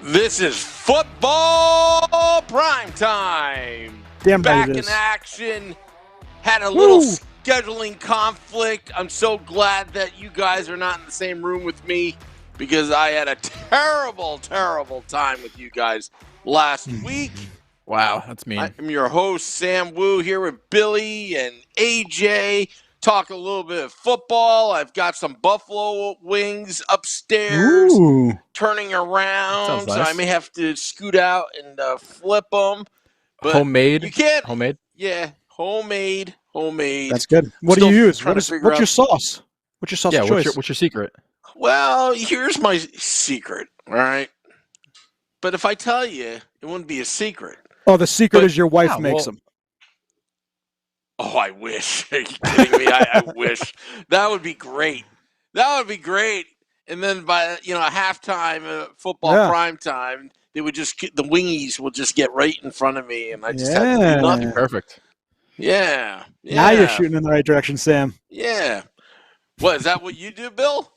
This is football prime time. Damn right Back it in is. action. Had a little Woo! scheduling conflict. I'm so glad that you guys are not in the same room with me because I had a terrible, terrible time with you guys last week. Wow, that's mean. I'm your host, Sam Wu, here with Billy and AJ. Talk a little bit of football. I've got some buffalo wings upstairs Ooh. turning around, Sounds so nice. I may have to scoot out and flip them. But Homemade? You can't. Homemade? Yeah, homemade. That's good. What do Still you use? trying to What's figure your out- sauce? What's your sauce Yeah, of choice? what's your secret? Well, here's my secret, all right? But if I tell you, it wouldn't be a secret. Oh, the secret But- is your wife Yeah, makes well- them. Oh, I wish. Are you kidding me? I wish. That would be great. That would be great. And then by halftime, football prime time, they would the wingies will just get right in front of me, and I just have to do nothing. Perfect. Yeah. Now you're shooting in the right direction, Sam. Yeah. What, is that what you do, Bill?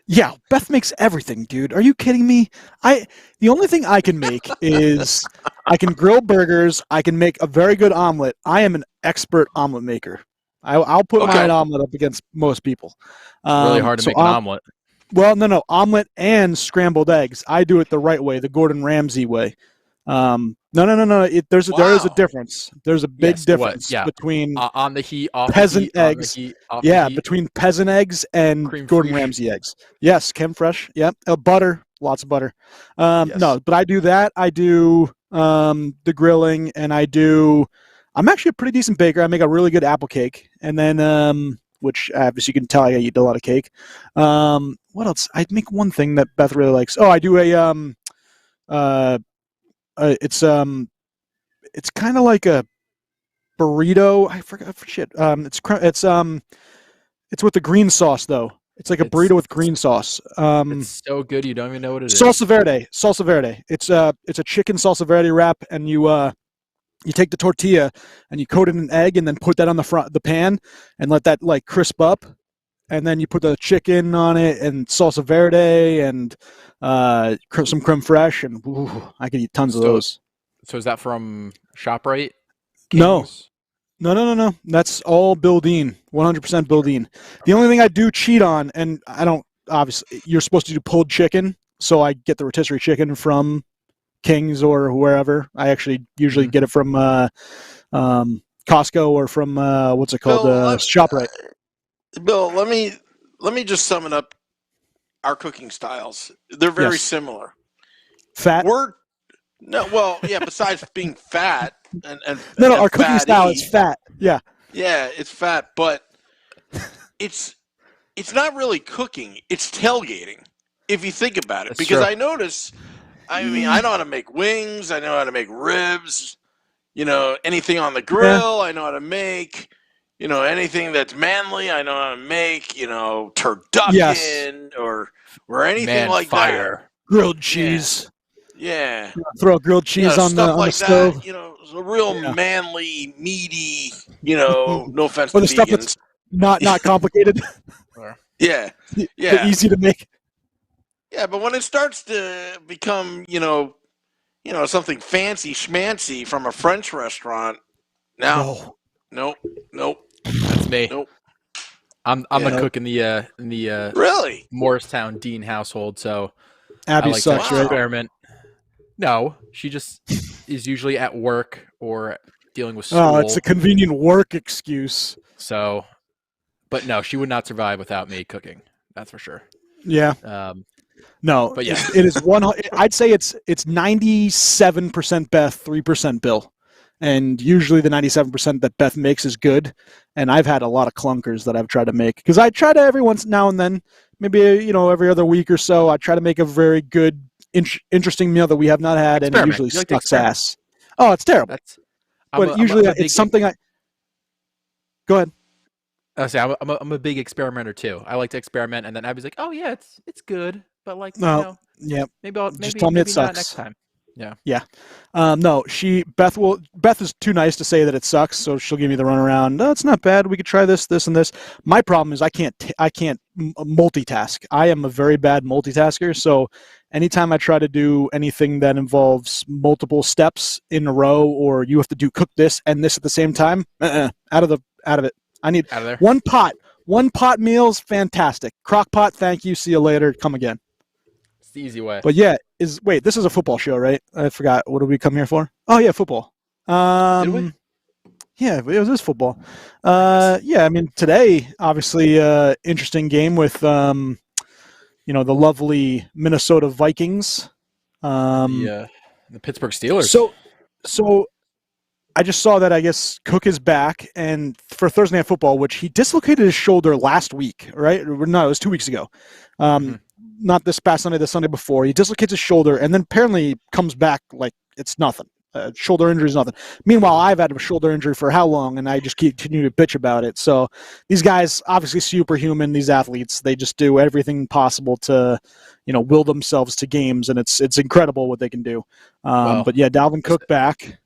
Yeah, Beth makes everything, dude. Are you kidding me? The only thing I can make is I can grill burgers. I can make a very good omelet. I am an expert omelet maker. I'll put my omelet up against most people. Really hard to make an omelet. Well, no, omelet and scrambled eggs. I do it the right way, the Gordon Ramsay way. No. There is a difference. There's a big difference between on the heat, off peasant the heat, eggs. on the heat. Between peasant eggs and Cream Gordon fraiche. Ramsay eggs. Yes, creme fraiche. Yep, butter, lots of butter. Yes. No, but I do that. I do the grilling, and I'm actually a pretty decent baker. I make a really good apple cake, and then which as you can tell, I eat a lot of cake. What else? I make one thing that Beth really likes. Oh, I do it's kind of like a burrito. I forgot shit. It's with the green sauce though. It's like a burrito with green sauce. It's so good you don't even know what it is. Salsa verde. It's a chicken salsa verde wrap, and you take the tortilla and you coat it in egg, and then put that on the pan and let that like crisp up, and then you put the chicken on it and salsa verde and some creme fraiche, and I could eat tons of those. So is that from ShopRite? No. Kings? No. That's all Bildine. 100% Bildine. The only thing I do cheat on, and I don't, obviously, you're supposed to do pulled chicken, so I get the rotisserie chicken from Kings or wherever. I actually usually get it from Costco or from, what's it called, ShopRite. Bill, let me just sum it up. Our cooking styles, they're very similar. Fat? Besides being fat and no, our cooking style is fat. Yeah, it's fat, but it's not really cooking. It's tailgating, if you think about it. That's because true. I notice, I know how to make wings. I know how to make ribs. Anything on the grill. I know how to make. Anything that's manly. I know how to make. Turducken or anything like fire. Grilled cheese. Yeah. Throw grilled cheese on the stove. It's a real manly, meaty, no offense to the vegans. Stuff that's not complicated. Yeah. Easy to make. Yeah, but when it starts to become, something fancy schmancy from a French restaurant, now, nope. That's me. Nope. I'm the cook in the really Morristown Dean household, so Abby I like sucks, to right? experiment. No, she just is usually at work or dealing with school. Oh, it's a convenient work excuse. So, but no, she would not survive without me cooking. That's for sure. Yeah. No, but yeah, it is one. I'd say it's 97% Beth, 3% Bill, and usually the 97% that Beth makes is good. And I've had a lot of clunkers that I've tried to make because I try to every once now and then, maybe every other week or so, I try to make a very good, interesting meal that we have not had, and it usually sucks ass. Oh, it's terrible. Usually it's something I. Go ahead. I say I'm a big experimenter too. I like to experiment, and then Abby's like, "Oh yeah, it's good, but like yeah, maybe I'll just tell me it not sucks next time." Yeah. No, Beth is too nice to say that it sucks, so she'll give me the runaround. No, it's not bad. We could try this, this, and this. My problem is I can't multitask. I am a very bad multitasker, so anytime I try to do anything that involves multiple steps in a row, or you have to cook this and this at the same time, out of it. I need Out of there. one pot. One pot meals, fantastic. Crock pot, thank you. See you later. Come again. It's the easy way. But yeah, this is a football show, right? I forgot. What did we come here for? Oh yeah, football. Did we? Yeah, it was this football. Yeah, I mean today, obviously, interesting game with the lovely Minnesota Vikings. The Pittsburgh Steelers. So I just saw that I guess Cook is back, and for Thursday Night Football, which he dislocated his shoulder last week, right? No, it was 2 weeks ago. Not this past Sunday, the Sunday before. He dislocates his shoulder, and then apparently comes back like it's nothing. Shoulder injury is nothing. Meanwhile, I've had a shoulder injury for how long, and I just continue to bitch about it. So these guys, obviously superhuman, these athletes, they just do everything possible to, will themselves to games, and it's incredible what they can do. But yeah, Dalvin Cook back.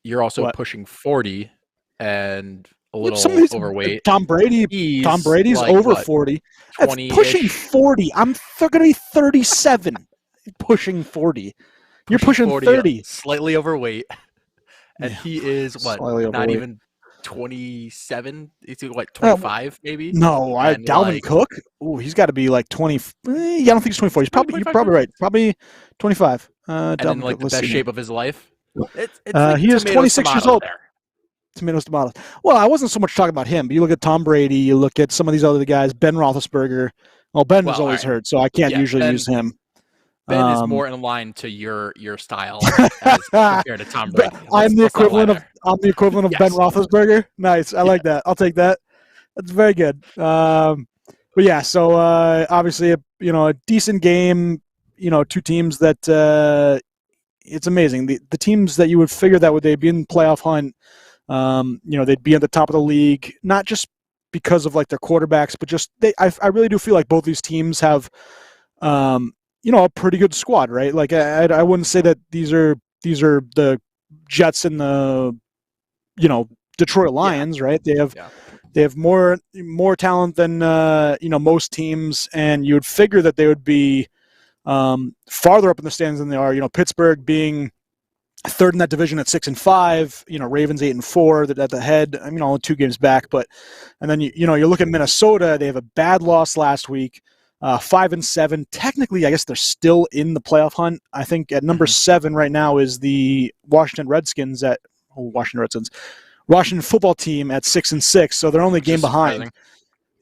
You're also pushing 40 and a little overweight. Tom Brady's like, over 40. Pushing 40. I'm going to be 37. Pushing 40. You're pushing 40, 30. Slightly overweight. And he is not even 27? Is he 25 maybe? No, Dalvin Cook? Oh, he's got to be like 20. Yeah, I don't think he's 24. You're probably right. Probably 25. And in the best shape of his life? He is 26 years old. Tomatoes. Well, I wasn't so much talking about him, but you look at Tom Brady, you look at some of these other guys, Ben Roethlisberger. Well, Ben was always hurt, so I can't usually use him. Ben is more in line to your style as compared to Tom Brady. I'm the equivalent of yes. Ben Roethlisberger. Nice, I like that. I'll take that. That's very good. But yeah, so obviously, a decent game. Two teams that it's amazing. The teams that you would figure that they'd be in the playoff hunt. They'd be at the top of the league, not just because of like their quarterbacks, but just I really do feel like both these teams have. A pretty good squad, right? Like I wouldn't say that these are the Jets and the Detroit Lions, right? They have more talent than most teams, and you would figure that they would be farther up in the stands than they are. Pittsburgh being third in that division at 6-5. Ravens 8-4 at the head. I mean, only 2 games back, and then you look at Minnesota. They have a bad loss last week. 5-7. Technically, I guess they're still in the playoff hunt. I think at number 7 right now is the Washington football team at 6-6. So they're only a game behind. Surprising.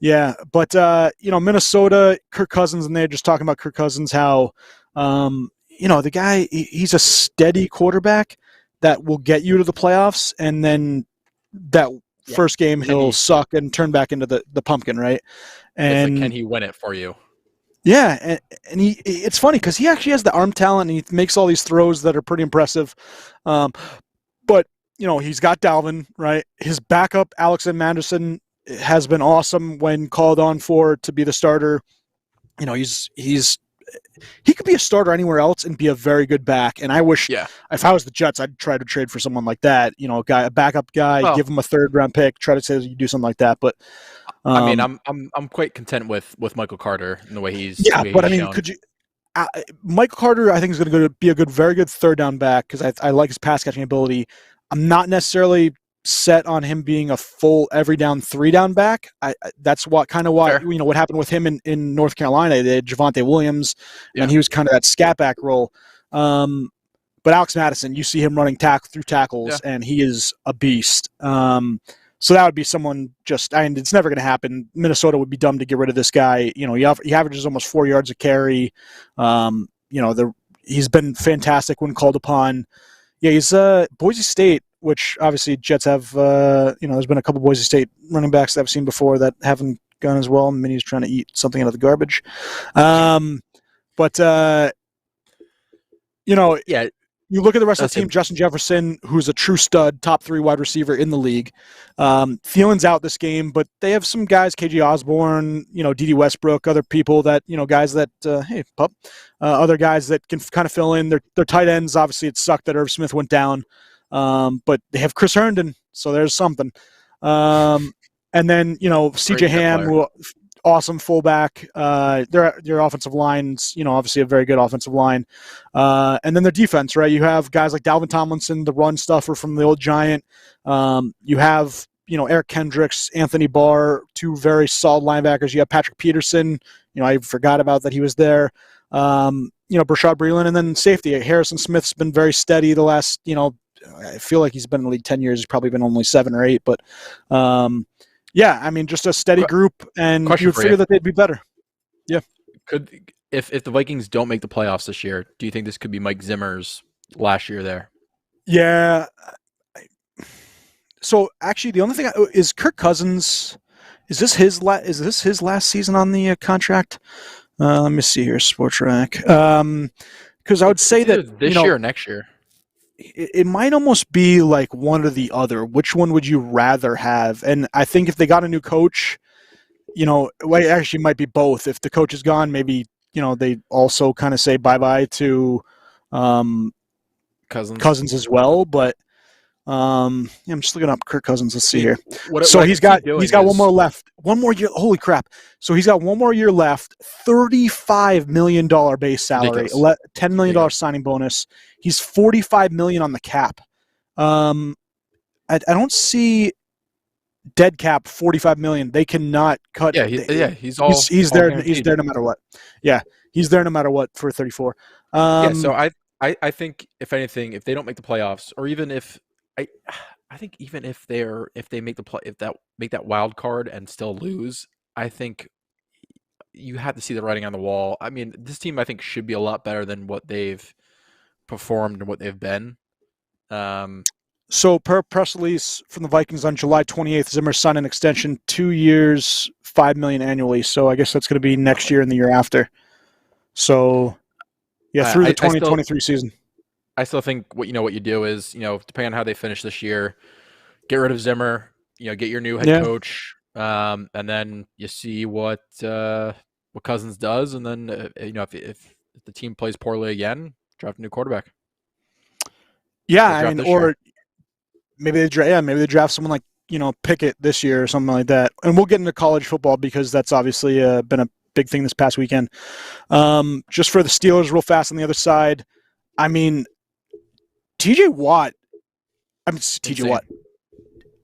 Yeah, but Minnesota, Kirk Cousins, and they're just talking about Kirk Cousins, how the guy, he's a steady quarterback that will get you to the playoffs, and then that first game he'll suck and turn back into the pumpkin, right? And it's like, can he win it for you? Yeah, and it's funny because he actually has the arm talent, and he makes all these throws that are pretty impressive. But he's got Dalvin, right? His backup, Alex Anderson, has been awesome when called on to be the starter. He could be a starter anywhere else and be a very good back. And I wish, if I was the Jets, I'd try to trade for someone like that. A backup guy, give him a 3rd round pick, try to say you do something like that. But I mean, I'm quite content with Michael Carter and the way he's shown. Could you? Michael Carter, I think, is going to be a very good 3rd down back because I like his pass catching ability. I'm not necessarily set on him being a full every down 3 down back. That's what what happened with him in North Carolina. They had Javonte Williams, and he was kind of that scat back role. But Alex Madison, you see him running through tackles, and he is a beast. So that would be someone and it's never going to happen. Minnesota would be dumb to get rid of this guy. He averages almost 4 yards a carry. He's been fantastic when called upon. Yeah, he's Boise State, which obviously Jets have. There's been a couple Boise State running backs that I've seen before that haven't gone as well. Minnie's trying to eat something out of the garbage. you look at the rest of the team, Justin Jefferson, who's a true stud, top 3 wide receiver in the league. Thielen's out this game, but they have some guys, KJ Osborne, D.D. Westbrook, other people that, guys that, other guys that can kind of fill in. Their tight ends, obviously it sucked that Irv Smith went down, but they have Chris Herndon, so there's something. And then, C.J. Ham, awesome fullback. Their offensive line's, obviously a very good offensive line. And then their defense, right? You have guys like Dalvin Tomlinson, the run stuffer from the old Giant. You have, Eric Kendricks, Anthony Barr, 2 very solid linebackers. You have Patrick Peterson. I forgot about that he was there. Brashad Breeland, and then safety. Harrison Smith's been very steady the last, I feel like he's been in the league 10 years. He's probably been only 7 or 8, but yeah, I mean, just a steady group, and you would figure that they'd be better. Yeah. If the Vikings don't make the playoffs this year, do you think this could be Mike Zimmer's last year there? Yeah. So actually, the only thing is Kirk Cousins. Is this his last season on the contract? Let me see here, Sportrack. Because I would say that this year or next year. It might almost be like one or the other. Which one would you rather have? And I think if they got a new coach, it actually might be both. If the coach is gone, maybe, they also kind of say bye-bye to Cousins as well. But I'm just looking up Kirk Cousins. Let's see here. He's got one more left. 1 more year. Holy crap. So he's got 1 more year left. $35 million base salary, $10 million signing bonus. He's $45 million on the cap. I don't see dead cap $45 million. They cannot cut. Yeah, he's there. He's there no matter what. Yeah, he's there no matter what for 34. So I think if anything, if they don't make the playoffs, or even if I think even if they make make that wild card and still lose, I think you have to see the writing on the wall. I mean, this team I think should be a lot better than what they've performed and what they've been. So per press release from the Vikings on July 28th, Zimmer signed an extension, 2 years, $5 million annually. So I guess that's going to be next year and the year after. So yeah, through the 2023 season. I still think what you do is, depending on how they finish this year, get rid of Zimmer, get your new head coach, and then you see what Cousins does, and then if the team plays poorly again, draft a new quarterback. Yeah, I mean, or maybe they draft someone like Pickett this year or something like that. And we'll get into college football because that's obviously been a big thing this past weekend. Just for the Steelers, real fast on the other side. I mean, TJ Watt. TJ Watt.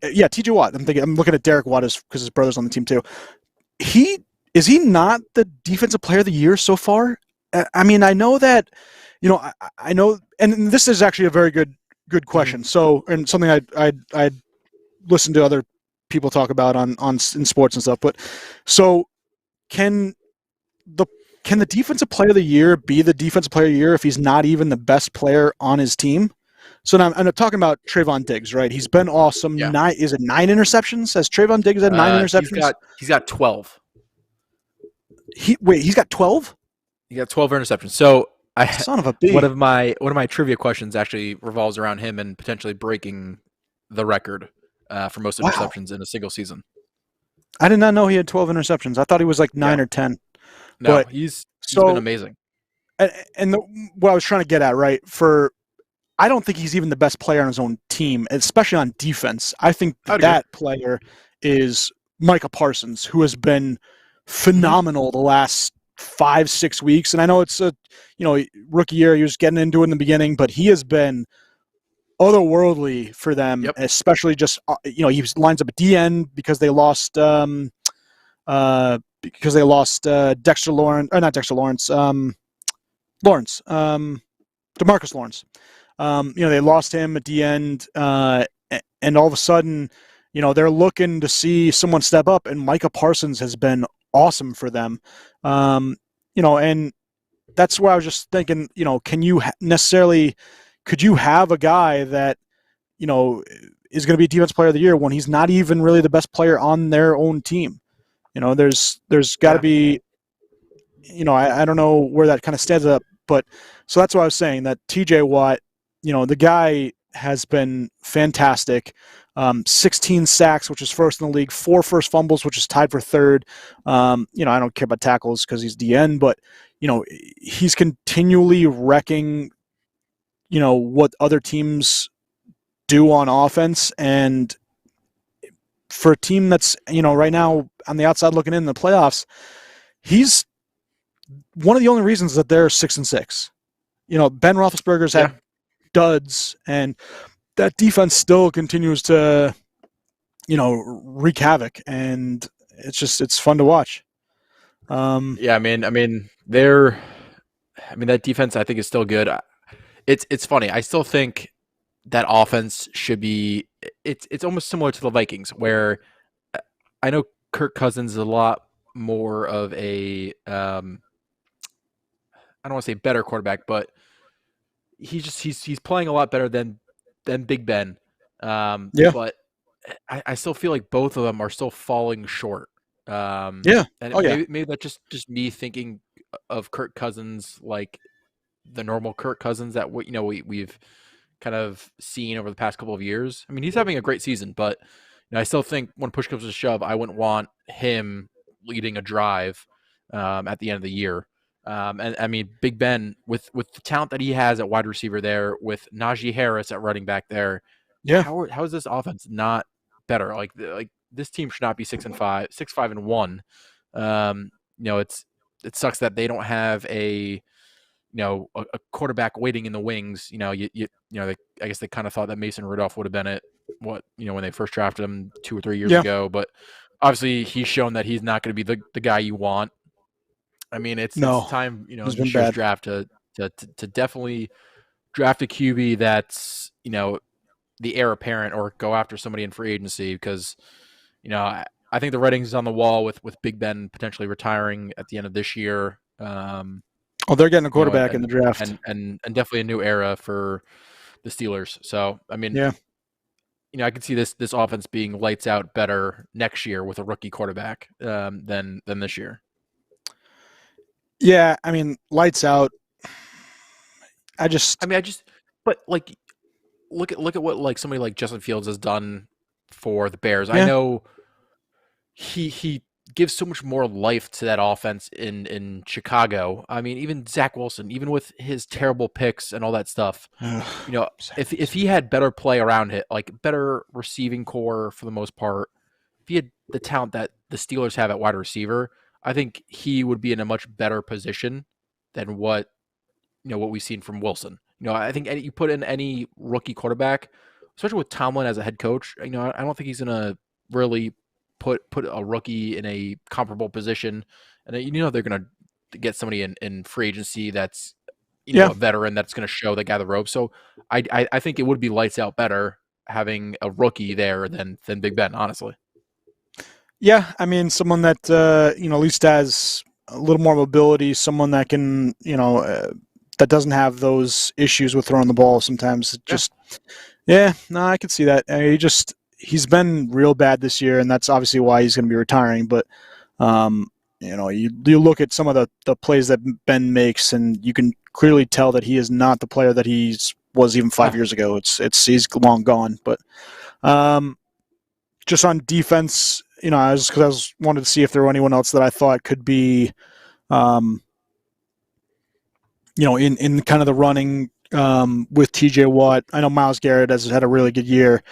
Yeah, TJ Watt. I'm looking at Derek Watt because his brother's on the team too. Is he not the defensive player of the year so far? I mean, I know that, I know, and this is actually a very good question. So, and something I listened to other people talk about in sports and stuff. But so, can the defensive player of the year be the defensive player of the year if he's not even the best player on his team? So now I'm talking about Trayvon Diggs, right? He's been awesome. Yeah. Is it 9 interceptions? Has Trayvon Diggs had 9 interceptions? He's got 12. He's got 12? He got 12 interceptions. So son of a b. One of my trivia questions actually revolves around him and potentially breaking the record for most interceptions in a single season. I did not know he had 12 interceptions. I thought he was like 9 or 10. No, but he's been amazing. And what I was trying to get at, right, I don't think he's even the best player on his own team, especially on defense. I think that player is Micah Parsons, who has been phenomenal the last 5-6 weeks. And I know it's a rookie year. He was getting into it in the beginning, but he has been otherworldly for them, especially just he lines up at DN because they lost Dexter Lawrence, or not Dexter Lawrence, DeMarcus Lawrence. They lost him at the end, and all of a sudden, they're looking to see someone step up, and Micah Parsons has been awesome for them. And that's where I was just thinking, can you could you have a guy that, is going to be Defensive Player of the Year when he's not even really the best player on their own team? There's got to be, I don't know where that kind of stands up, but so that's what I was saying, that TJ Watt, the guy has been fantastic. 16 sacks, which is first in the league, 4 first fumbles, which is tied for third. I don't care about tackles because he's DN, but he's continually wrecking, what other teams do on offense. And for a team that's, right now on the outside looking in the playoffs, he's one of the only reasons that they're 6-6. Ben Roethlisberger's had duds, and that defense still continues to, wreak havoc, and it's fun to watch. That defense I think is still good. It's funny. I still think that offense should be. It's almost similar to the Vikings, where I know Kirk Cousins is a lot more of a I don't want to say better quarterback, but he's playing a lot better than Big Ben. But I still feel like both of them are still falling short. And maybe that's just me thinking of Kirk Cousins like the normal Kirk Cousins that we've kind of seen over the past couple of years. I mean, he's having a great season, but I still think when push comes to shove, I wouldn't want him leading a drive at the end of the year. And I mean, Big Ben with the talent that he has at wide receiver there, with Najee Harris at running back there. Yeah. How is this offense not better? Like this team should not be 6-5, 6-5-1. It sucks that they don't have a quarterback waiting in the wings. I guess they kind of thought that Mason Rudolph would have been it. When they first drafted him 2 or 3 years ago, but obviously he's shown that he's not going to be the guy you want. I mean, it's time, in this year's draft to definitely draft a QB that's, the heir apparent, or go after somebody in free agency, because, I think the writing's on the wall with Big Ben potentially retiring at the end of this year. They're getting a quarterback in the draft, and definitely a new era for the Steelers. So, I mean, I can see this offense being lights out better next year with a rookie quarterback than this year. Yeah, I mean, lights out. But like, look at what like somebody like Justin Fields has done for the Bears. Yeah. I know he gives so much more life to that offense in Chicago. I mean, even Zach Wilson, even with his terrible picks and all that stuff, if he had better play around it, like better receiving core for the most part, if he had the talent that the Steelers have at wide receiver, I think he would be in a much better position than what we've seen from Wilson. I think you put in any rookie quarterback, especially with Tomlin as a head coach, I don't think he's going to really put a rookie in a comparable position. And they're going to get somebody in free agency that's a veteran that's going to show the guy the ropes. So I think it would be lights out better having a rookie there than Big Ben, honestly. Yeah, I mean, someone that at least has a little more mobility, someone that can that doesn't have those issues with throwing the ball sometimes. I could see that. I mean, he's been real bad this year, and that's obviously why he's going to be retiring. But you look at some of the plays that Ben makes, and you can clearly tell that he is not the player that he was even 5 years ago. He's long gone. But just on defense, I wanted to see if there were anyone else that I thought could be, in kind of the running with TJ Watt. I know Myles Garrett has had a really good year.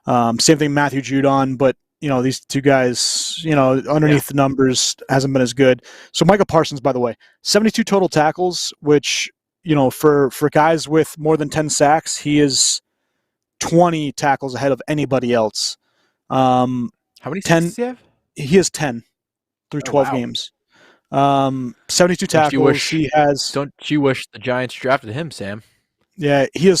Same thing, Matthew Judon, but these two guys, underneath the numbers hasn't been as good. So Micah Parsons, by the way, 72 total tackles, which, for guys with more than 10 sacks, he is 20 tackles ahead of anybody else. How many sacks does he have? He has 10 through 12 games. 72 tackles. Don't you wish the Giants drafted him, Sam? Yeah, he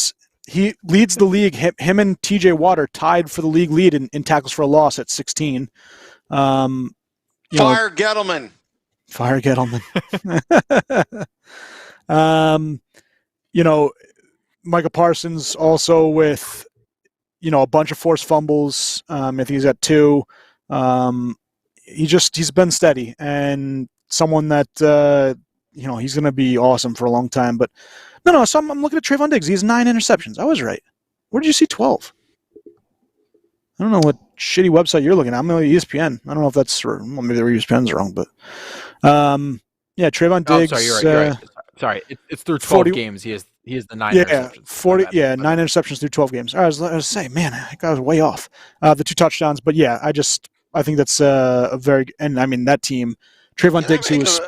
leads the league. Him and TJ Watt are tied for the league lead in tackles for a loss at 16. Fire Gettleman. Fire Gettleman. Micah Parsons also with, a bunch of forced fumbles. I think he's got 2. He's been steady, and someone that, he's going to be awesome for a long time. But No. So I'm looking at Trayvon Diggs. He has 9 interceptions. I was right. Where did you see 12? I don't know what shitty website you're looking at. I'm on ESPN. I don't know if that's well, maybe the ESPN's wrong, but yeah, Trayvon Oh, I'm Diggs. sorry. You're right. Sorry, it's through 12 40. games. He has the 9 Yeah, interceptions. 40. Yeah, 9 interceptions through 12 games. I was saying, man, I think I was way off. The 2 touchdowns, but yeah, I think that's a very, and I mean that team, Trayvon Diggs, who was.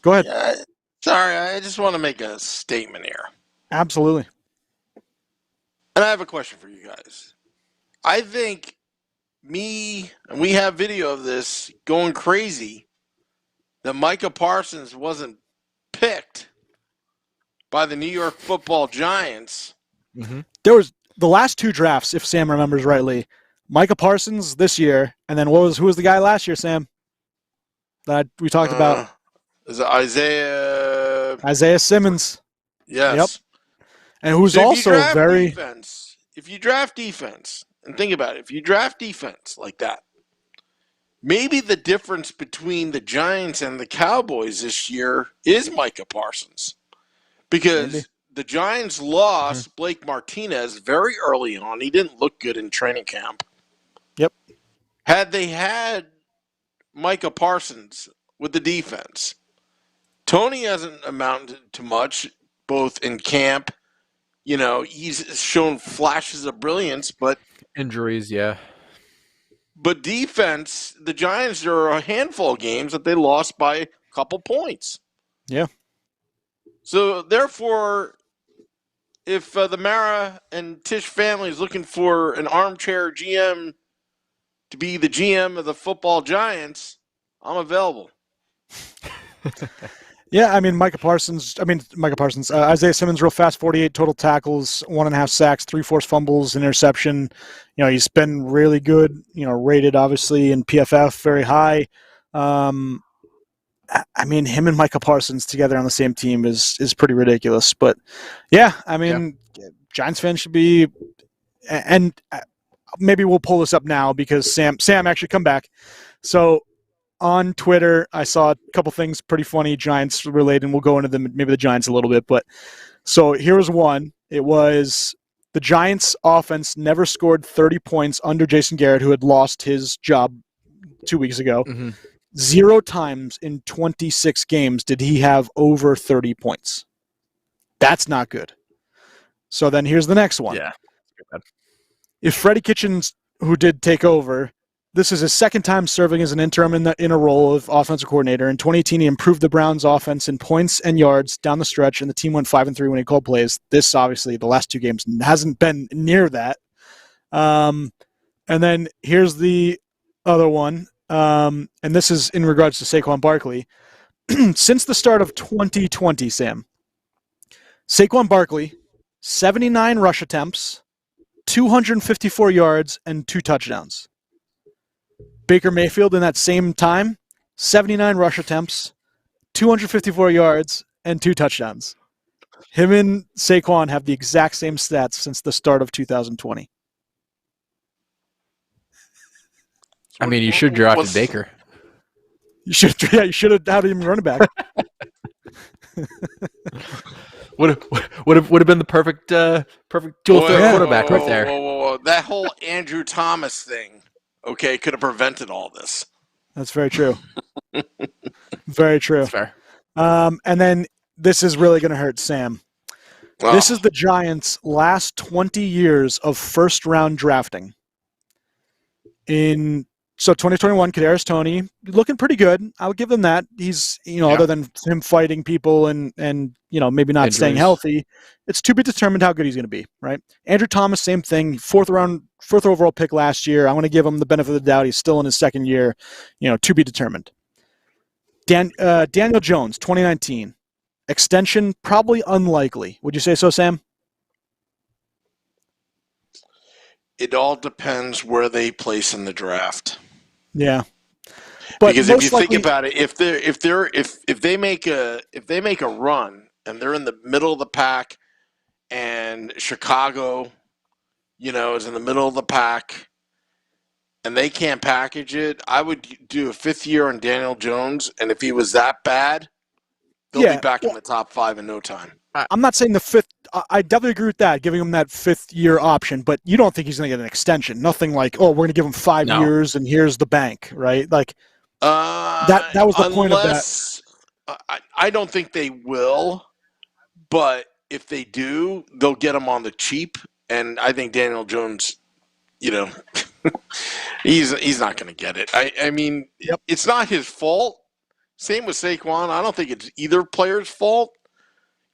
Go ahead. Sorry, I just want to make a statement here. Absolutely. And I have a question for you guys. I think and we have video of this, going crazy that Micah Parsons wasn't picked by the New York Football Giants. Mm-hmm. There was the last 2 drafts, if Sam remembers rightly. Micah Parsons this year, and then who was the guy last year, Sam? That we talked about. Is it Isaiah Simmons. Yes. Yep. And who's also very defense. If you draft defense, and think about it, if you draft defense like that, maybe the difference between the Giants and the Cowboys this year is Micah Parsons. Because the Giants lost Blake Martinez very early on. He didn't look good in training camp. Yep. Had they had Micah Parsons with the defense, Tony hasn't amounted to much, both in camp. You know, he's shown flashes of brilliance, but Injuries, yeah. But defense, the Giants, there are a handful of games that they lost by a couple points. Yeah. So, therefore, if the Mara and Tisch family is looking for an armchair GM to be the GM of the football Giants, I'm available. Yeah, I mean, Isaiah Simmons real fast, 48 total tackles, 1.5 sacks, 3 forced fumbles, an interception. You know, he's been really good, rated obviously in PFF very high. I mean, him and Micah Parsons together on the same team is pretty ridiculous. But yeah, I mean, Giants fans should be, and maybe we'll pull this up now because Sam actually come back. So on Twitter, I saw a couple things pretty funny Giants related, and we'll go into maybe the Giants a little bit. But so here was one. It was the Giants offense never scored 30 points under Jason Garrett, who had lost his job 2 weeks ago. Mm-hmm. 0 times in 26 games did he have over 30 points. That's not good. So then here's the next one. Yeah. If Freddie Kitchens, who did take over, this is his second time serving as an interim in a role of offensive coordinator. In 2018, he improved the Browns' offense in points and yards down the stretch, and the team went 5-3 when he called plays. This, obviously, the last 2 games hasn't been near that. And then here's the other one, and this is in regards to Saquon Barkley. Since the start of 2020, Sam, Saquon Barkley, 79 rush attempts, 254 yards, and 2 touchdowns. Baker Mayfield in that same time, 79 rush attempts, 254 yards, and 2 touchdowns. Him and Saquon have the exact same stats since the start of 2020. I mean, you should draft Baker. You should have had him running back. would have been the perfect dual threat quarterback right there. Whoa. That whole Andrew Thomas thing, could have prevented all this. That's very true. Very true. That's fair. And then this is really going to hurt Sam. Oh. This is the Giants' last 20 years of first-round drafting. So 2021, Kadarius Toney looking pretty good. I would give him that. He's other than him fighting people and maybe not staying healthy, it's to be determined how good he's going to be. Right? Andrew Thomas, same thing. Fourth overall pick last year. I want to give him the benefit of the doubt. He's still in his second year. To be determined. Daniel Jones, 2019, extension probably unlikely. Would you say so, Sam? It all depends where they place in the draft. Yeah, but because if you think about it, if they make a run and they're in the middle of the pack, and Chicago, is in the middle of the pack, and they can't package it, I would do a 5th year on Daniel Jones, and if he was that bad, they'll be back in the top 5 in no time. I'm not saying the fifth. I definitely agree with that, giving him that 5th-year option. But you don't think he's going to get an extension? Nothing like, oh, we're going to give him 5 No. years and here's the bank, right? Like that was the point of that. I don't think they will, but if they do, they'll get him on the cheap. And I think Daniel Jones, he's not going to get it. I mean, Yep. It's not his fault. Same with Saquon. I don't think it's either player's fault.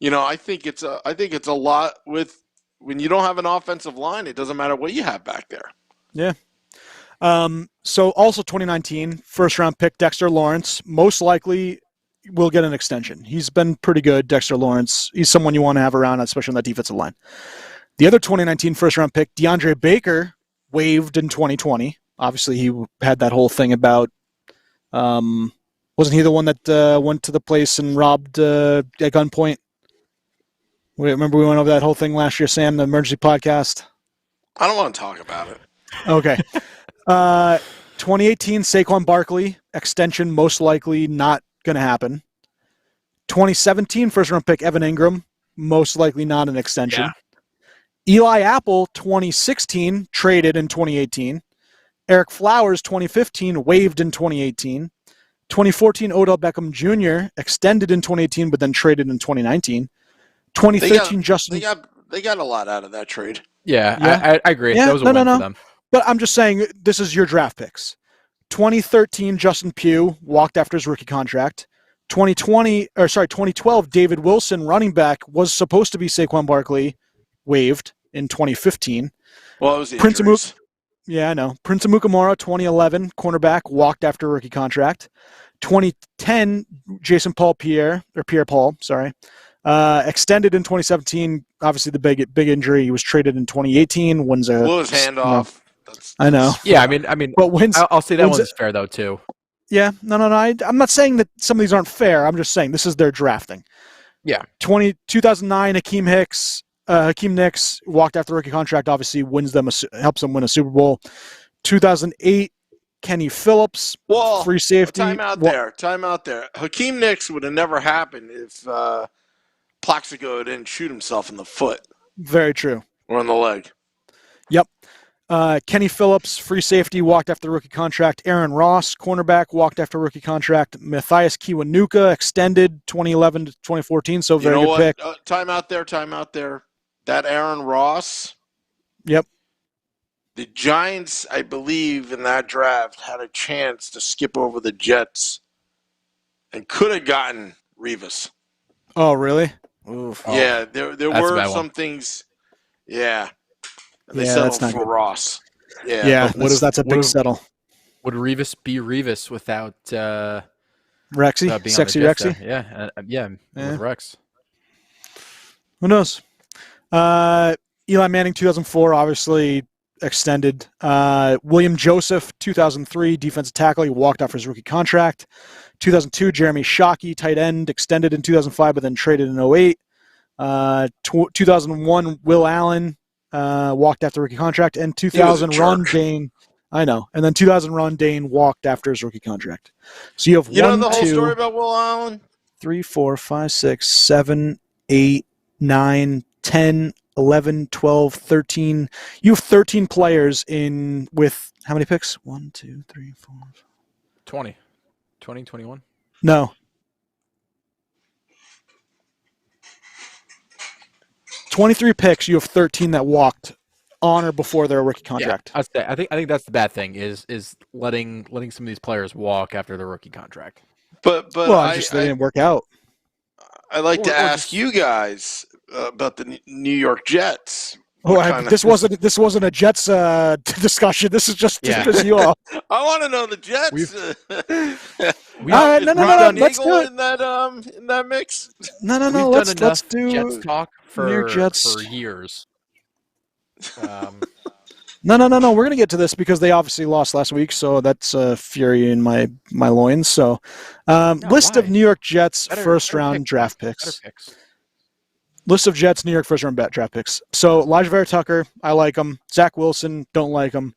I think it's a lot with when you don't have an offensive line. It doesn't matter what you have back there. Yeah. So also 2019 first-round pick Dexter Lawrence most likely will get an extension. He's been pretty good, Dexter Lawrence. He's someone you want to have around, especially on that defensive line. The other 2019 first-round pick, DeAndre Baker, waived in 2020. Obviously, he had that whole thing about wasn't he the one that went to the place and robbed at gunpoint? Remember we went over that whole thing last year, Sam, the emergency podcast? I don't want to talk about it. Okay. 2018, Saquon Barkley, extension most likely not going to happen. 2017, first-round pick Evan Ingram, most likely not an extension. Yeah. Eli Apple, 2016, traded in 2018. Eric Flowers, 2015, waived in 2018. 2014, Odell Beckham Jr., extended in 2018, but then traded in 2019. 2013, Justin... They got a lot out of that trade. Yeah. I agree. Yeah, That was a win for them. But I'm just saying, this is your draft picks. 2013, Justin Pugh walked after his rookie contract. 2012, David Wilson, running back, was supposed to be Saquon Barkley, waived in 2015. Well, it was the injuries. Yeah, I know. Prince Amukamara, 2011, cornerback, walked after a rookie contract. 2010, Jason Pierre-Paul, extended in 2017. Obviously, the big injury. He was traded in 2018. Blew his hand off. I know. Yeah, I mean, but I'll say that one's fair though too. Yeah, no. I'm not saying that some of these aren't fair. I'm just saying this is their drafting. Yeah. 2009, Hakeem Nicks walked after rookie contract. Obviously, helps them win a Super Bowl. 2008, Kenny Phillips, free safety. Time out there. Hakeem Nicks would have never happened if Plaxico didn't shoot himself in the foot. Very true. Or in the leg. Yep. Kenny Phillips, free safety, walked after rookie contract. Aaron Ross, cornerback, walked after rookie contract. Matthias Kiwanuka, extended 2011 to 2014, so very good pick. Time out there. That Aaron Ross. Yep. The Giants, I believe, in that draft had a chance to skip over the Jets and could have gotten Revis. Oh, really? Oof. Yeah, there were some things. Yeah. They settled for Ross. Yeah, that's a big settle. Would Revis be Revis without Rexy? Sexy Rexy? Yeah, with Rex. Who knows? Eli Manning, 2004, obviously extended. William Joseph, 2003, defensive tackle. He walked off his rookie contract. 2002, Jeremy Shockey, tight end, extended in 2005, but then traded in 08. 2001, Will Allen, walked after rookie contract. And 2000, Ron Dane. I know. And then 2000, Ron Dane walked after his rookie contract. So you have know the whole story about Will Allen? 3, 4, 5, 6, 7, 8, 9, 10, 11, 12, 13. You have 13 players with how many picks? 1, 2, 3, 4. 20. 20, 21? No. 23 picks, you have 13 that walked on or before their rookie contract. Yeah, I think that's the bad thing is letting some of these players walk after their rookie contract. But they didn't work out. I'd like to ask you guys about the New York Jets. This wasn't a Jets discussion. This is just you all. I want to know the Jets. No. Let's do it in that mix. No. Let's do Jets talk for years. No. We're gonna get to this because they obviously lost last week, so that's fury in my loins. So, list of New York Jets first round draft picks. List of Jets New York first round draft picks. So Elijah Vera Tucker, I like him. Zach Wilson, don't like him.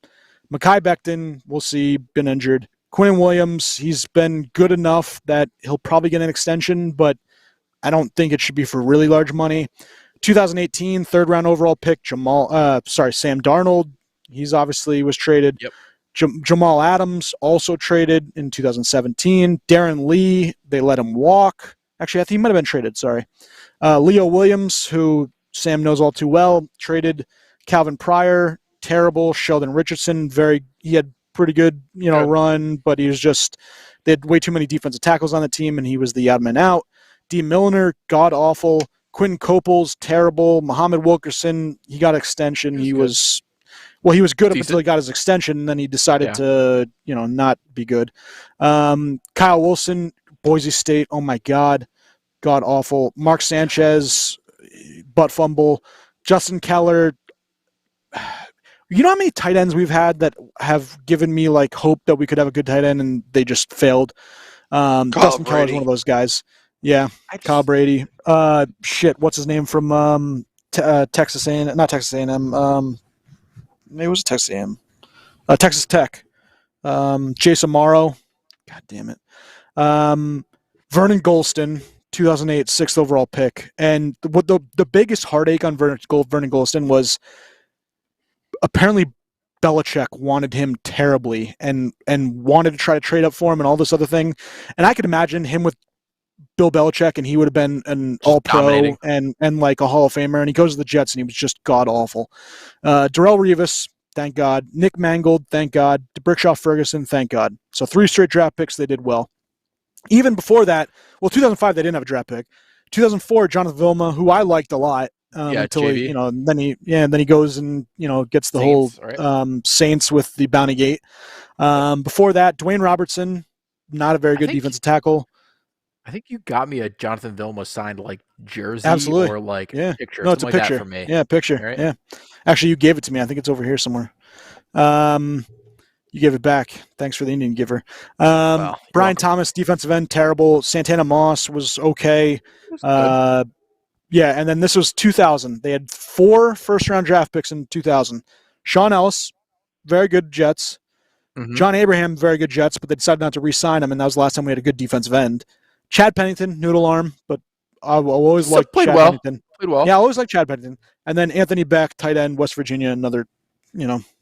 Mekhi Becton, we'll see, been injured. Quinn Williams, he's been good enough that he'll probably get an extension, but I don't think it should be for really large money. 2018 third round overall pick Sam Darnold. He's obviously was traded. Yep. Jamal Adams also traded in 2017. Darren Lee, they let him walk. Actually, I think he might have been traded. Sorry. Leo Williams, who Sam knows all too well, traded. Calvin Pryor, terrible. Sheldon Richardson, he had pretty good, run, but he was just, they had way too many defensive tackles on the team, and he was the odd man out. D. Milliner, god awful. Quinn Coples, terrible. Muhammad Wilkerson, he got extension. He was good up until he got his extension, and then he decided to, not be good. Kyle Wilson, Boise State, oh my God, god awful. Mark Sanchez, butt fumble. Justin Keller. You know how many tight ends we've had that have given me like hope that we could have a good tight end, and they just failed. Justin Keller is one of those guys. Yeah, Kyle Brady. What's his name from Texas A&M? Not Texas A&M. Maybe it was Texas A&M. Texas Tech. Jason Morrow. God damn it. Vernon Golston, 2008 6th overall pick. And what the biggest heartache on Vernon Golston was apparently Belichick wanted him terribly and wanted to try to trade up for him and all this other thing. And I could imagine him with Bill Belichick, and he would have been an all-pro and like a Hall of Famer. And he goes to the Jets, and he was just god-awful. Darrelle Revis, thank God. Nick Mangold, thank God. Brickshaw Ferguson, thank God. So 3 straight draft picks, they did well. Even before that, 2005, they didn't have a draft pick. 2004, Jonathan Vilma, who I liked a lot. Until JV. Then he goes and gets the Saints, whole right? Saints with the Bounty Gate. Before that, Dwayne Robertson, not a very good defensive tackle. I think you got me a Jonathan Vilma signed like jersey Absolutely. Or like picture. No, it's a like picture that for me. Yeah, picture. Right? Yeah. Actually, you gave it to me. I think it's over here somewhere. You gave it back. Thanks for the Indian giver. Brian Thomas, defensive end, terrible. Santana Moss was okay. Yeah, and then this was 2000. They had 4 first-round draft picks in 2000. Sean Ellis, very good Jets. Mm-hmm. John Abraham, very good Jets, but they decided not to re-sign him, and that was the last time we had a good defensive end. Chad Pennington, noodle arm, but I've always liked Chad Pennington. Played well. Yeah, I always liked Chad Pennington. And then Anthony Beck, tight end, West Virginia, another, How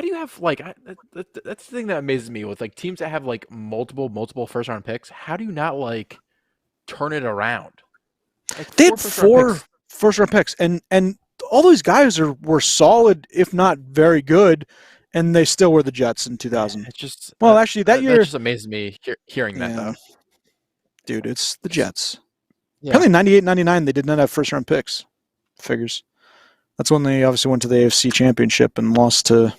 do you have like that's the thing that amazes me with like teams that have like multiple first-round picks? How do you not like turn it around? Like they had 4 first-round picks, and all those guys were solid, if not very good, and they still were the Jets in 2000. It's just actually that year that just amazes me hearing that though. Dude, it's the Jets. Yeah. Apparently 98, 99, they did not have first-round picks. Figures. That's when they obviously went to the AFC Championship and lost to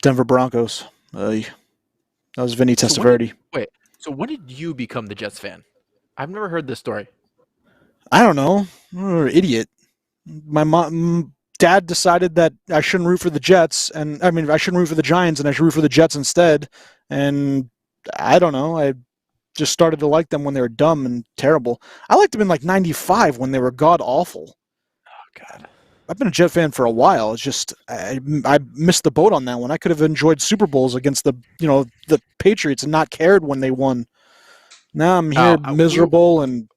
Denver Broncos. That was Vinny Testaverde. So when did you become the Jets fan? I've never heard this story. I don't know. I'm an idiot. My dad decided that I shouldn't root for the Jets, and I shouldn't root for the Giants, and I should root for the Jets instead. And I don't know. I just started to like them when they were dumb and terrible. I liked them in like 95 when they were god awful. Oh God. I've been a Jet fan for a while. It's just I missed the boat on that one. I could have enjoyed Super Bowls against the Patriots and not cared when they won. Now I'm here miserable and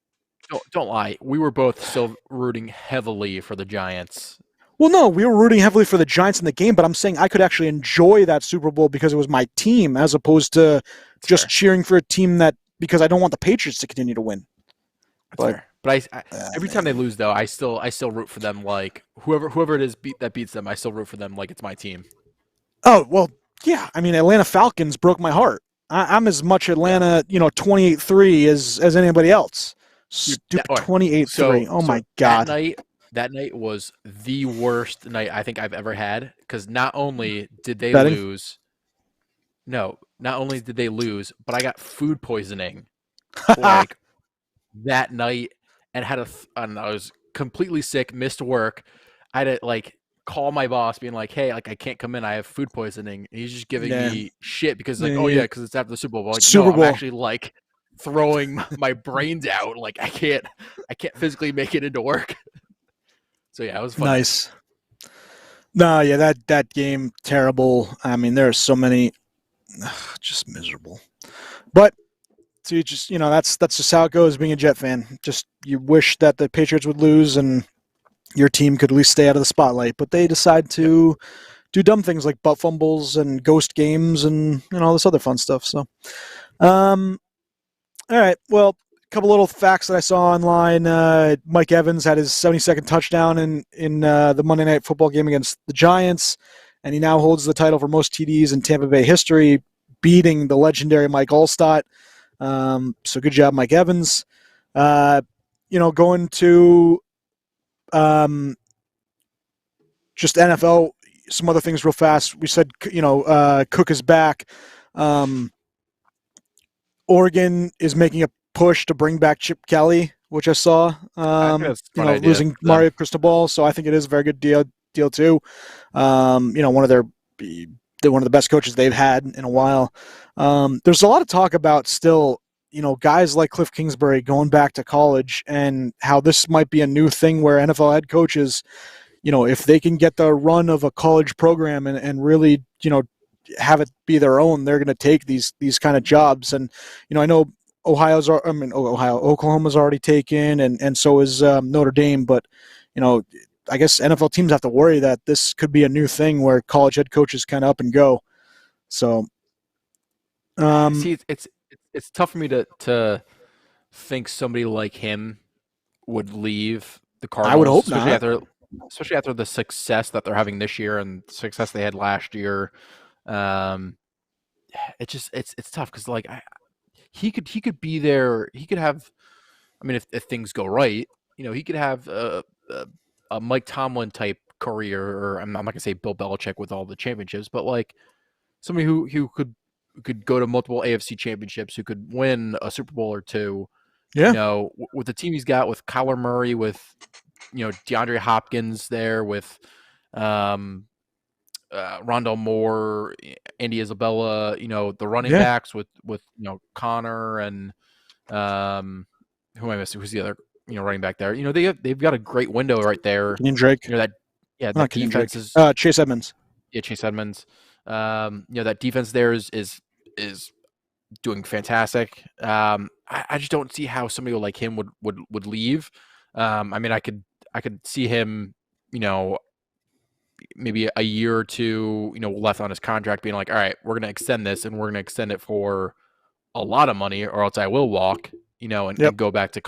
don't lie. We were both still rooting heavily for the Giants. Well, no, we were rooting heavily for the Giants in the game, but I'm saying I could actually enjoy that Super Bowl because it was my team, as opposed to just cheering for a team because I don't want the Patriots to continue to win. But I every time they lose, though, I still root for them. Like whoever it is that beats them, I still root for them like it's my team. Oh well, yeah. Atlanta Falcons broke my heart. I'm as much Atlanta, 28-3 as anybody else. Stupid 28-3. Oh my God. That night was the worst night I think I've ever had because not only did they lose, but I got food poisoning like that night and I was completely sick, missed work. I had to like call my boss being like, hey, like I can't come in, I have food poisoning. And he's just giving me shit because because it's after the Super Bowl. Like, Super Bowl. I'm actually like throwing my brains out. Like I can't physically make it into work. So yeah, it was fun. Nice. No, yeah, that game terrible. There are so many, just miserable. But So you just, that's just how it goes being a Jet fan. Just you wish that the Patriots would lose and your team could at least stay out of the spotlight, but they decide to do dumb things like butt fumbles and ghost games and all this other fun stuff. So, all right. Well, a couple little facts that I saw online. Mike Evans had his 72nd touchdown in the Monday Night Football game against the Giants, and he now holds the title for most TDs in Tampa Bay history, beating the legendary Mike Allstott. So good job, Mike Evans. Going to just NFL, some other things real fast. We said, Cook is back. Oregon is making a push to bring back Chip Kelly, which I saw. Losing Mario Cristobal, so I think it is a very good deal too. One of the best coaches they've had in a while. There's a lot of talk about still, guys like Cliff Kingsbury going back to college and how this might be a new thing where NFL head coaches, if they can get the run of a college program and really, have it be their own, they're going to take these kind of jobs. And, I know Oklahoma's already taken, and so is Notre Dame. But, I guess NFL teams have to worry that this could be a new thing where college head coaches kind of up and go. So, see, it's tough for me to think somebody like him would leave the Cardinals. I would hope not. Especially after the success that they're having this year and the success they had last year. It's tough because he could be there. He could have. I mean, if things go right, he could have a Mike Tomlin type career, or I'm not gonna say Bill Belichick with all the championships, but like somebody who could go to multiple AFC championships, who could win a Super Bowl or two. Yeah. With the team he's got, with Kyler Murray, with DeAndre Hopkins there, with Rondell Moore, Andy Isabella, the running backs with Connor and who am I missing? Who's the other running back there? They've got a great window right there. Kenyon Drake. That defense is Chase Edmonds. Yeah, Chase Edmonds. That defense there is doing fantastic. I just don't see how somebody like him would leave. I mean, I could see him, maybe a year or two, left on his contract, being like, all right, we're going to extend this, and we're going to extend it for a lot of money, or else I will walk, and go back to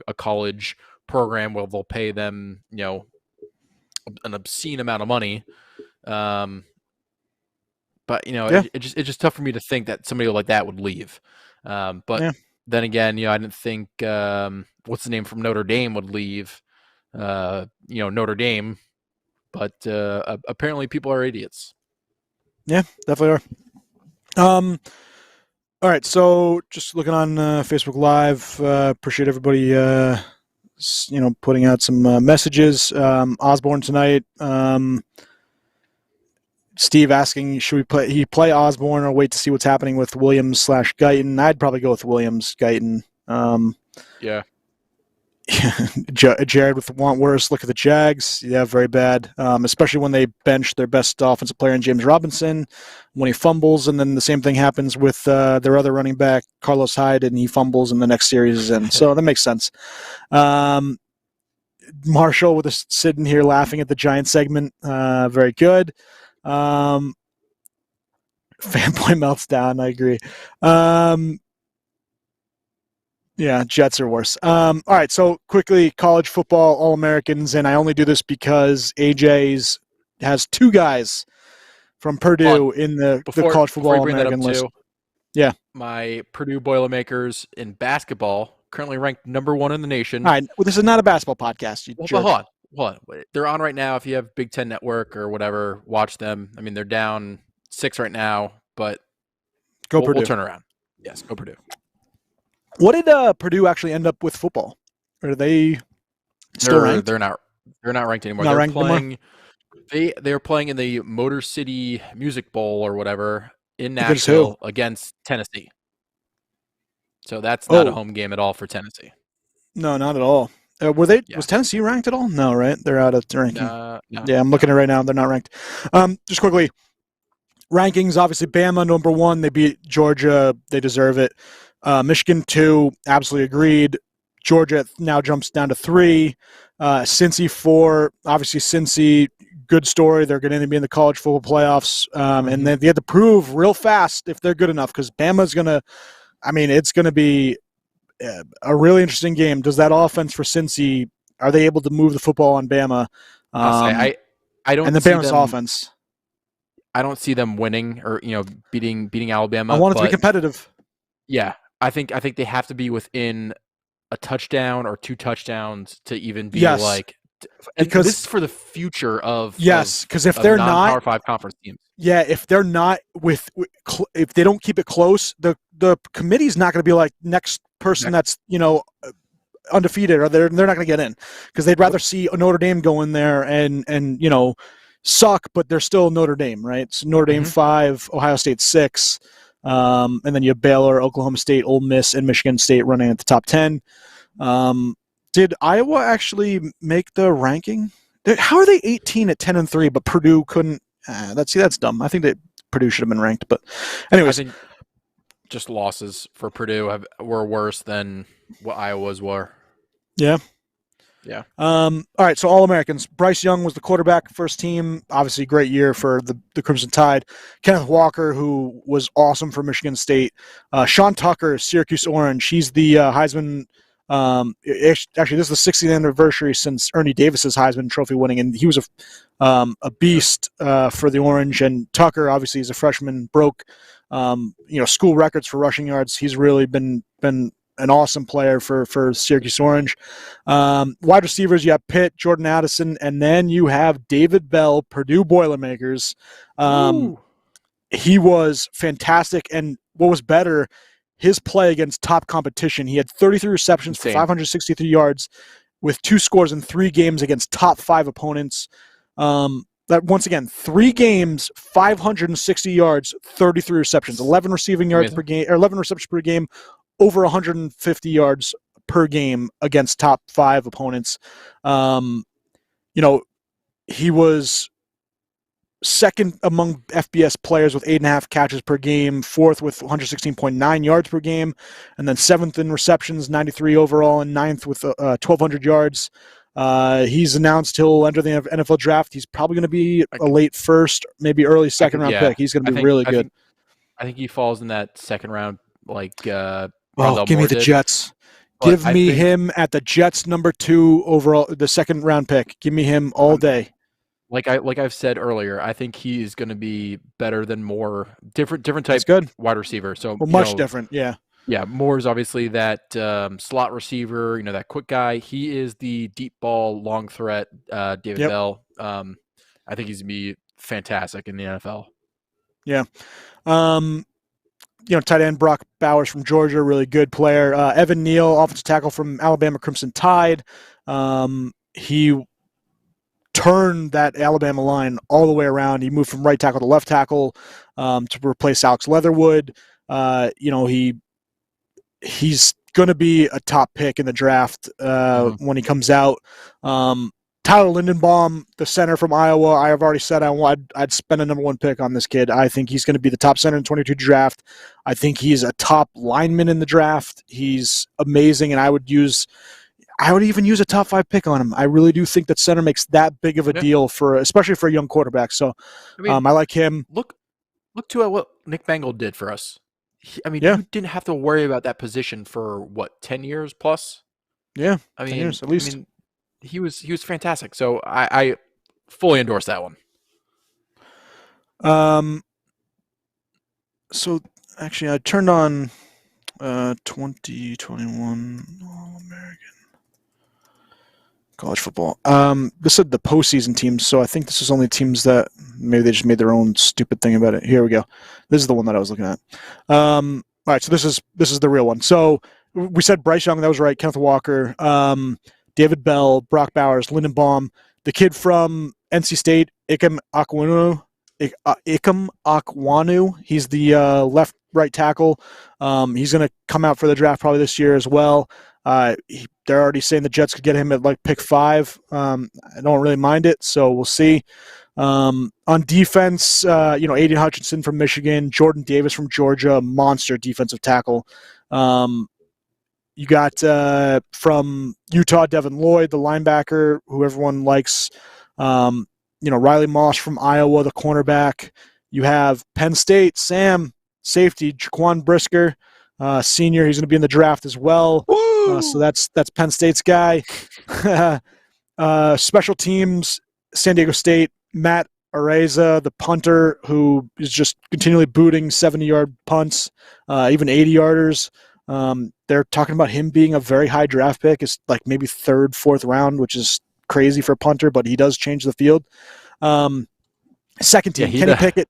a college program where they'll pay them, an obscene amount of money. But it's just tough for me to think that somebody like that would leave. But then again, I didn't think what's the name from Notre Dame would leave. Notre Dame, but apparently people are idiots. Yeah, definitely are. All right, so just looking on Facebook Live, appreciate everybody, putting out some messages. Osborne tonight. Steve asking, should we play Osborne or wait to see what's happening with Williams/Guyton? I'd probably go with Williams/Guyton. Yeah. Jared with want worse. Look at the Jags. Yeah, very bad. Especially when they bench their best offensive player in James Robinson when he fumbles, and then the same thing happens with their other running back, Carlos Hyde, and he fumbles in the next series. And so that makes sense. Marshall with us sitting here laughing at the Giants segment. Very good. Fanboy melts down. I agree. Yeah, Jets are worse. All right, so quickly, college football All-Americans, and I only do this because AJ's has two guys from Purdue in the college football All-American list. Yeah. My Purdue Boilermakers in basketball, currently ranked number 1 in the nation. All right, well, this is not a basketball podcast. Hold on. They're on right now. If you have Big Ten Network or whatever, watch them. I mean, they're down 6 right now, but Purdue. We'll turn around. Yes, go Purdue. What did Purdue actually end up with football? Are they still ranked? They're not ranked anymore. They're playing in the Motor City Music Bowl or whatever in Nashville against Tennessee. So that's not a home game at all for Tennessee. No, not at all. Was Tennessee ranked at all? No, right? They're out of ranking. No. Yeah, I'm looking at it right now. They're not ranked. Just quickly, rankings, obviously Bama number 1. They beat Georgia. They deserve it. Michigan 2, absolutely agreed. Georgia now jumps down to 3. Cincy 4, obviously Cincy, good story. They're going to be in the college football playoffs, and they have to prove real fast if they're good enough because Bama's going to. I mean, it's going to be a really interesting game. Does that offense for Cincy? Are they able to move the football on Bama? I'll say I don't and the see Bama's them, offense. I don't see them winning or beating Alabama. I want it to be but competitive. yeah, I think they have to be within a touchdown or 2 touchdowns to even be like. And because this is for the future of because if of they're non-Power not 5 conference teams. Yeah, if they're not if they don't keep it close, the committee's not going to be like next person that's undefeated, or they're not going to get in because they'd rather see a Notre Dame go in there and suck, but they're still Notre Dame, right? So Notre Dame 5, Ohio State 6, and then you have Baylor, Oklahoma State, Ole Miss, and Michigan State running at the top 10. Did Iowa actually make the ranking? How are they 18 at 10-3, but Purdue couldn't? That's dumb. I think that Purdue should have been ranked, but anyways, I think just losses for Purdue were worse than what Iowa's were. Yeah. Yeah. All right. So All-Americans. Bryce Young was the quarterback, first team. Obviously, great year for the Crimson Tide. Kenneth Walker, who was awesome for Michigan State. Sean Tucker, Syracuse Orange. He's the Heisman. Actually, this is the 60th anniversary since Ernie Davis's Heisman Trophy winning, and he was a beast for the Orange. And Tucker, obviously, is a freshman, broke school records for rushing yards. He's really been an awesome player for Syracuse Orange. Wide receivers, you have Pitt, Jordan Addison, and then you have David Bell, Purdue Boilermakers. He was fantastic, and what was better, his play against top competition. He had 33 receptions for 563 yards with 2 scores in 3 games against top 5 opponents. That once again, 3 games, 560 yards, 33 receptions, 11 receiving yards per game, or 11 receptions per game, over 150 yards per game against top 5 opponents. He was second among FBS players with 8.5 catches per game, 4th with 116.9 yards per game, and then 7th in receptions, 93 overall, and 9th with 1,200 yards. He's announced he'll enter the NFL draft. He's probably going to be a late first, maybe early second round pick. He's going to be really good. I think he falls in that second round, give me the Jets. Give me him at the Jets number 2 overall, the second round pick. Give me him all day. Like I've said earlier, I think he is going to be better than Moore. Different type wide receiver. So much different, yeah. Yeah, Moore is obviously that slot receiver, that quick guy. He is the deep ball, long threat. David Bell. I think he's going to be fantastic in the NFL. Yeah. Tight end Brock Bowers from Georgia, really good player. Evan Neal, offensive tackle from Alabama Crimson Tide. He turned that Alabama line all the way around. He moved from right tackle to left tackle to replace Alex Leatherwood. He's going to be a top pick in the draft when he comes out. Tyler Lindenbaum, the center from Iowa, I have already said I'd spend a number 1 pick on this kid. I think he's going to be the top center in 22 draft. I think he's a top lineman in the draft. He's amazing, and I would even use a top 5 pick on him. I really do think that center makes that big of a deal especially for a young quarterback. So I like him. Look to what Nick Bangle did for us. You didn't have to worry about that position for 10 years plus. Yeah, 10 years at least. He was fantastic. So I fully endorse that one. So actually, I turned on 2021 All-American college football. This said the postseason teams, so I think this is only teams that maybe they just made their own stupid thing about it. Here we go. This is the one that I was looking at. All right, so this is the real one. So we said Bryce Young, that was right. Kenneth Walker, David Bell, Brock Bowers, Lindenbaum, the kid from NC State, Ikem Akwanu. He's the right tackle. He's going to come out for the draft probably this year as well. They're already saying the Jets could get him at pick 5. I don't really mind it, so we'll see. On defense, Aiden Hutchinson from Michigan, Jordan Davis from Georgia, monster defensive tackle. You got from Utah, Devin Lloyd, the linebacker, who everyone likes. Riley Moss from Iowa, the cornerback. You have Penn State, Sam, safety, Jaquan Brisker, senior. He's going to be in the draft as well. So that's Penn State's guy. Special teams, San Diego State, Matt Areza, the punter, who is just continually booting 70-yard punts, even 80-yarders. They're talking about him being a very high draft pick. It's like maybe third, fourth round, which is crazy for a punter, but he does change the field. Second team, Kenny Pickett.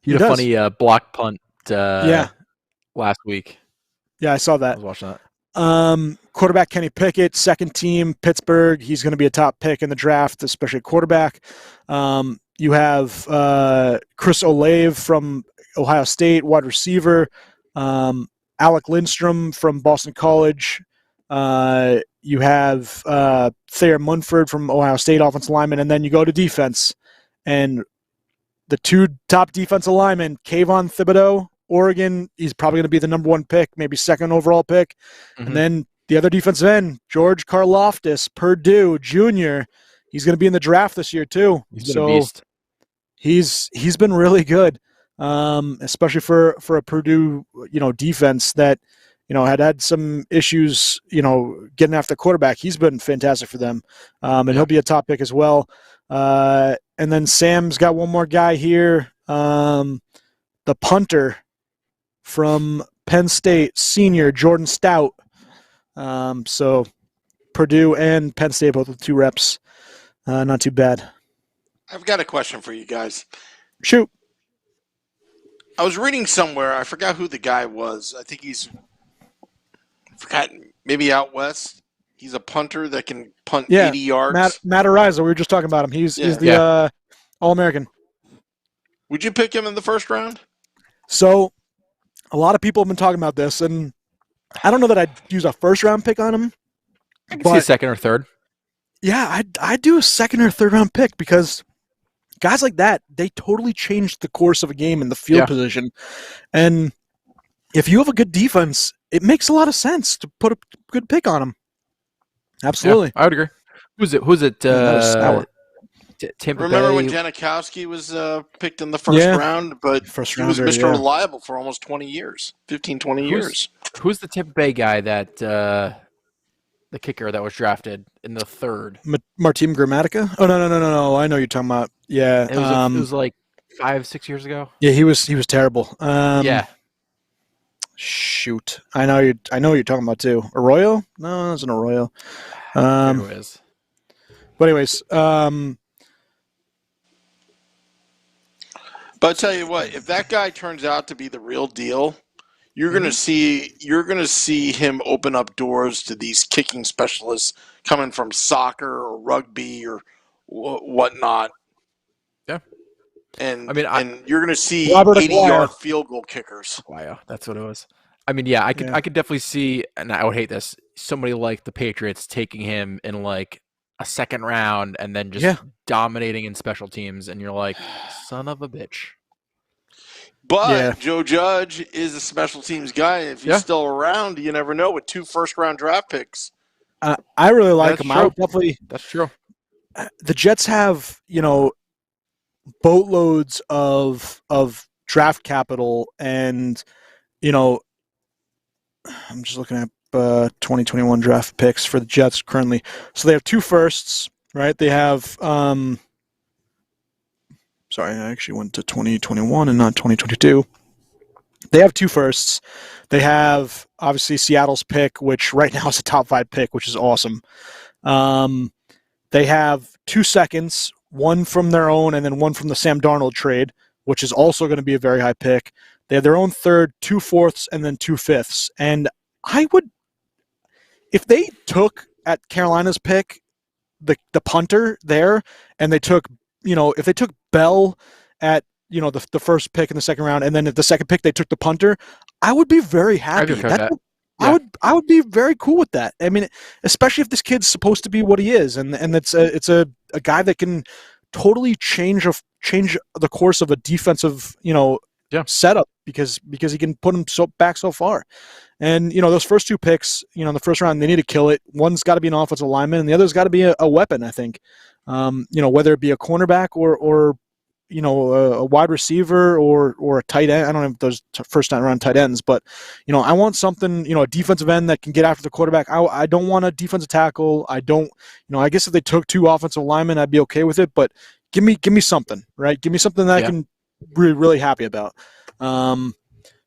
He had a funny block punt last week. Yeah, I saw that. I was watching that. Quarterback Kenny Pickett, second team, Pittsburgh. He's going to be a top pick in the draft, especially quarterback. You have Chris Olave from Ohio State, wide receiver. Alec Lindstrom from Boston College. You have Thayer Munford from Ohio State, offensive lineman. And then you go to defense. And the two top defensive linemen, Kayvon Thibodeau, Oregon, he's probably going to be the number 1 pick, maybe second overall pick. Mm-hmm. And then the other defensive end, George Karlaftis, Purdue Jr., he's going to be in the draft this year too. He's been a beast. He's been really good, especially for a Purdue defense that had some issues getting after the quarterback. He's been fantastic for them, and he'll be a top pick as well. And then Sam's got one more guy here, the punter from Penn State, senior Jordan Stout. So Purdue and Penn State both with 2 reps. Not too bad. I've got a question for you guys. Shoot. I was reading somewhere, I forgot who the guy was. I think maybe out west. He's a punter that can punt 80 yards. Matt Areza, we were just talking about him. He's the All-American. Would you pick him in the first round? So a lot of people have been talking about this, and I don't know that I'd use a first-round pick on him. I can see a second or third. Yeah, I'd do a second or third-round pick because guys like that, they totally changed the course of a game in the field position. And if you have a good defense, it makes a lot of sense to put a good pick on them. Absolutely. Yeah, I would agree. Who's it? Remember when Janikowski was picked in the first round, but he was Mr. Reliable for almost 20 years, 15, 20 years. Who's the Tampa Bay guy that the kicker that was drafted in the third? Martin Gramatica? Oh, no. I know you're talking about. Yeah. It was like 5-6 years ago. Yeah, he was terrible. Yeah. Shoot. I know you're talking about too. Arroyo? No, that's an Arroyo. Anyways. But anyways, but I'll tell you what, if that guy turns out to be the real deal, you're gonna see him open up doors to these kicking specialists coming from soccer or rugby or whatnot. Yeah. And you're gonna see 80-yard field goal kickers. Wow, that's what it was. I mean, I could definitely see, and I would hate this, somebody like the Patriots taking him in like a second round and then just dominating in special teams, and you're like, son of a bitch. But Joe Judge is a special teams guy. If he's still around, you never know with 2 first-round draft picks. I really like him. I would definitely. That's true. The Jets have, boatloads of draft capital, and I'm just looking at 2021 draft picks for the Jets currently. So they have 2 firsts, right? They have sorry, I actually went to 2021 and not 2022. They have 2 firsts. They have obviously Seattle's pick, which right now is a top 5 pick, which is awesome. They have 2 seconds, one from their own and then one from the Sam Darnold trade, which is also going to be a very high pick. They have their own third, 2 fourths, and then 2 fifths. And I would, if they took at Carolina's pick the punter there, and they took, if they took Bell at the first pick in the second round, and then at the second pick they took the punter, I would be very happy. I would be very cool with that. I mean, especially if this kid's supposed to be what he is, and it's a guy that can totally change the course of a defensive, setup because he can put him back so far. And those first two picks, in the first round, they need to kill it. One's got to be an offensive lineman, and the other's got to be a weapon. I think, whether it be a cornerback or a wide receiver or a tight end. I don't have those first round tight ends, but I want something, a defensive end that can get after the quarterback. I don't want a defensive tackle. I don't, I guess if they took two offensive linemen, I'd be okay with it. But give me something, right? Give me something that I can be really happy about. I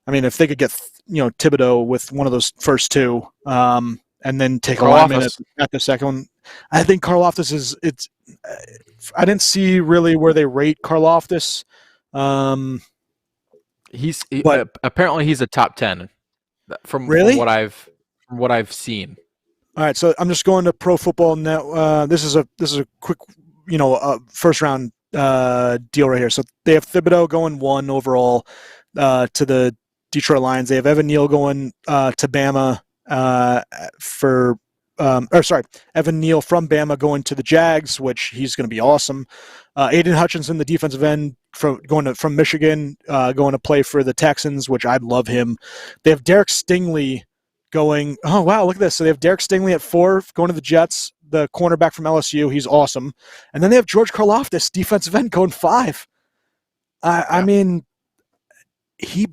mean, if they could get Thibodeau with one of those first two, and then take a lineman at the second one, I think Karlaftis is it's. I didn't see really where they rate Karlaftis. Apparently he's a top 10 from what I've seen. All right, so I'm just going to Pro Football Net. This is a quick, first round deal right here. So they have Thibodeau going 1 overall to the Detroit Lions. They have Evan Neal going to Bama Evan Neal from Bama going to the Jags, which he's going to be awesome. Aiden Hutchinson, the defensive end, from Michigan, going to play for the Texans, which I'd love him. They have Derek Stingley going. Oh wow, look at this! So they have Derek Stingley at 4, going to the Jets. The cornerback from LSU, he's awesome. And then they have George Karlaftis, defensive end, going 5. I mean, he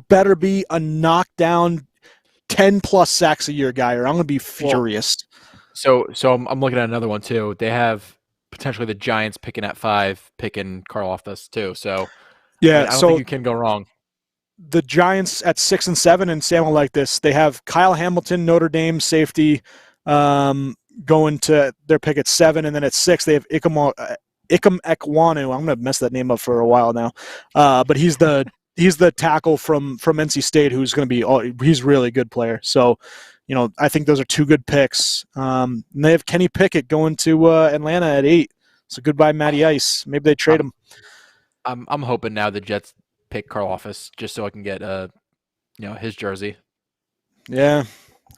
better be a knockdown 10+ sacks a year guy, or I'm going to be furious. So I'm looking at another one too. They have potentially the Giants picking at 5, picking Karlaftis too. So yeah, I don't think you can go wrong. The Giants at 6 and 7, and Sam will like this. They have Kyle Hamilton, Notre Dame safety, going to their pick at 7, and then at 6 they have Ikem Ekwonu. I'm going to mess that name up for a while now, but he's the tackle from NC State who's going to be he's a really good player. So, I think those are 2 good picks. And they have Kenny Pickett going to Atlanta at 8. So goodbye, Matty Ice. Maybe they trade him. I'm hoping now the Jets pick Karlaftis just so I can get his jersey. Yeah,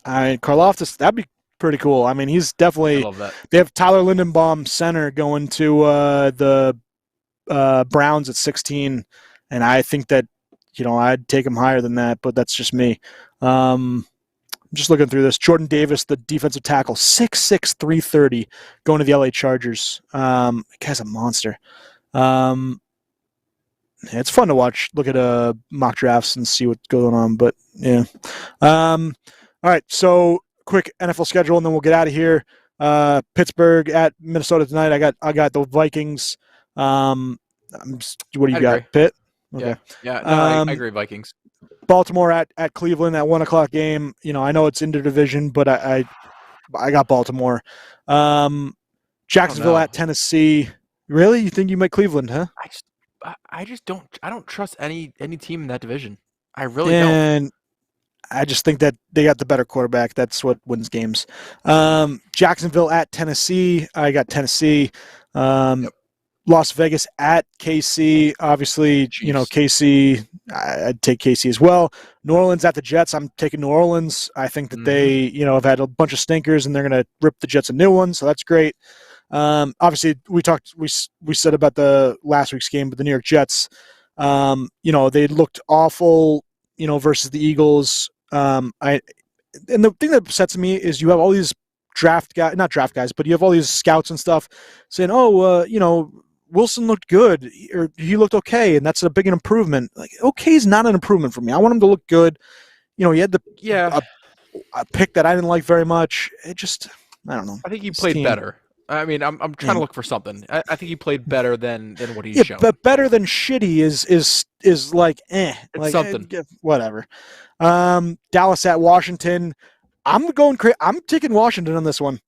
Karlaftis, that'd be pretty cool. I mean, he's definitely. I love that. They have Tyler Lindenbaum, center, going to the Browns at 16. And I think that, I'd take him higher than that, but that's just me. I'm just looking through this. Jordan Davis, the defensive tackle, 6'6", 330, going to the LA Chargers. The guy's a monster. It's fun to watch, look at mock drafts and see what's going on, but yeah. All right, so quick NFL schedule, and then we'll get out of here. Pittsburgh at Minnesota tonight. I got the Vikings. What do you got? Agree. Pitt? Okay. Yeah. No, I agree. Vikings. Baltimore at Cleveland, that 1:00 game. I know it's interdivision, but I got Baltimore. Jacksonville at Tennessee. Really? You think you might Cleveland, huh? I just don't. I don't trust any team in that division. I really don't. I just think that they got the better quarterback. That's what wins games. Jacksonville at Tennessee. I got Tennessee. Yep. Las Vegas at KC. Obviously, KC. I'd take KC as well. New Orleans at the Jets. I'm taking New Orleans. I think that they, have had a bunch of stinkers, and they're going to rip the Jets a new one. So that's great. Obviously, we said about the last week's game, but the New York Jets, they looked awful, versus the Eagles. And the thing that upsets me is you have all these not draft guys, but you have all these scouts and stuff saying, Wilson looked good, or he looked okay, and that's a big improvement. Like, okay is not an improvement for me. I want him to look good. He had a pick that I didn't like very much. It just, I don't know. I think he played better. I mean, I'm trying to look for something. I think he played better than what he's shown. But better than shitty is like It's like something. Whatever. Dallas at Washington. I'm taking Washington on this one.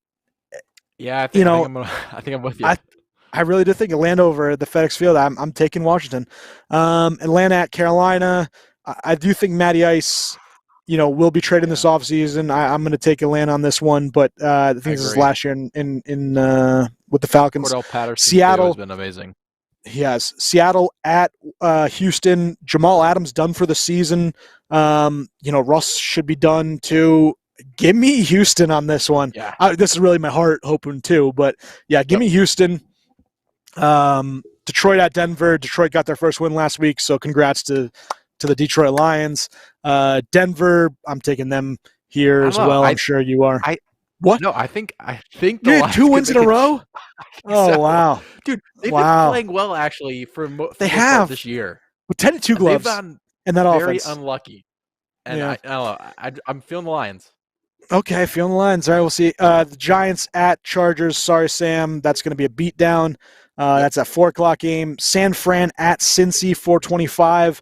Yeah, I think I'm with you. I really do think Landover at the FedEx Field. I'm taking Washington. Atlanta at Carolina. I do think Matty Ice, will be traded this offseason. I'm going to take Atlanta on this one, but I think this is last year in with the Falcons. Cordell Patterson Seattle has been amazing. He has. Seattle at Houston. Jamal Adams done for the season. Russ should be done too. Give me Houston on this one. Yeah. This is really my heart hoping too, but yeah, give me Houston. Detroit at Denver. Detroit got their first win last week, so congrats to the Detroit Lions. Denver, I'm taking them here I don't as know. well. I'm sure you are. I What? no, I think the You had Lions 2 could wins in make a it. row? I think Oh, so. wow. Dude, they've been Wow. playing well actually for the They most part have. this year. With 10 and 2 And they've gloves gotten and that very offense. unlucky. And Yeah. I don't know. I'm feeling the Lions. Okay, feeling the Lions. All right, we'll see. The Giants at Chargers. Sorry, Sam. That's going to be a beatdown. That's a 4:00 game. San Fran at Cincy, 4:25.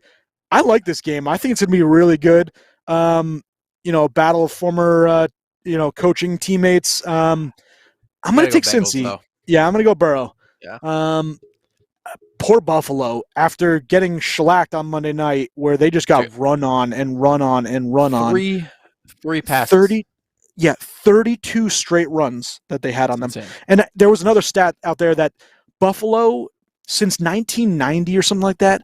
I like this game. I think it's going to be really good. Battle of former, coaching teammates. I'm going to Gotta go take Bengals Cincy. though. Yeah, I'm going to go Burrow. Yeah. Poor Buffalo, after getting shellacked on Monday night, where they just got run on and run on and run on. Three passes. 32 straight runs that they had on them. Insane. And there was another stat out there that Buffalo, since 1990 or something like that,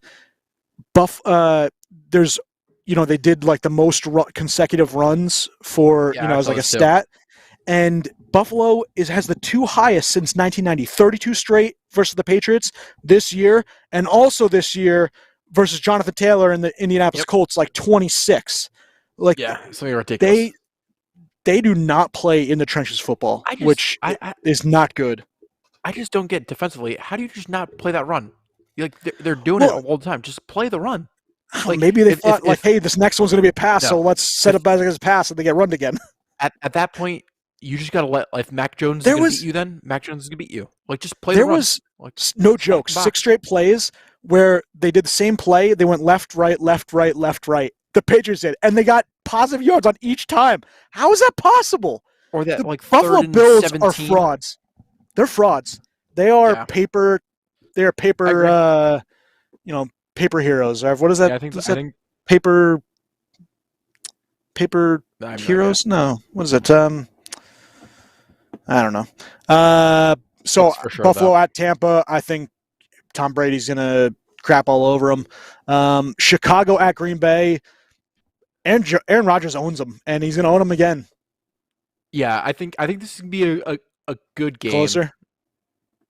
there's, they did like the most consecutive runs for, as like a stat. And Buffalo has the 2 highest since 1990, 32 straight versus the Patriots this year, and also this year versus Jonathan Taylor and the Indianapolis Colts, like 26. Like, something ridiculous. They do not play in the trenches football, which is not good. I just don't get defensively. How do you just not play that run? They're doing it all the time. Just play the run. Like, maybe they thought, hey, this next one's going to be a pass, so let's set up as a pass, and they get run again. At that point, you just got to let, if Mac Jones is going to beat you, then Mac Jones is going to beat you. Like, just play the run. There was, no joke, 6 straight plays where they did the same play. They went left, right, left, right, left, right. The Patriots did, and they got positive yards on each time. How is that possible? Or that, the Buffalo Bills 17. are frauds. They're frauds. They are paper. They are paper. Paper heroes. What is that? I think paper heroes. No, what is it? I don't know. So sure Buffalo at Tampa. I think Tom Brady's gonna crap all over them. Chicago at Green Bay. Aaron Rodgers owns them, and he's gonna own them again. Yeah, I think this is gonna be a good game. Closer.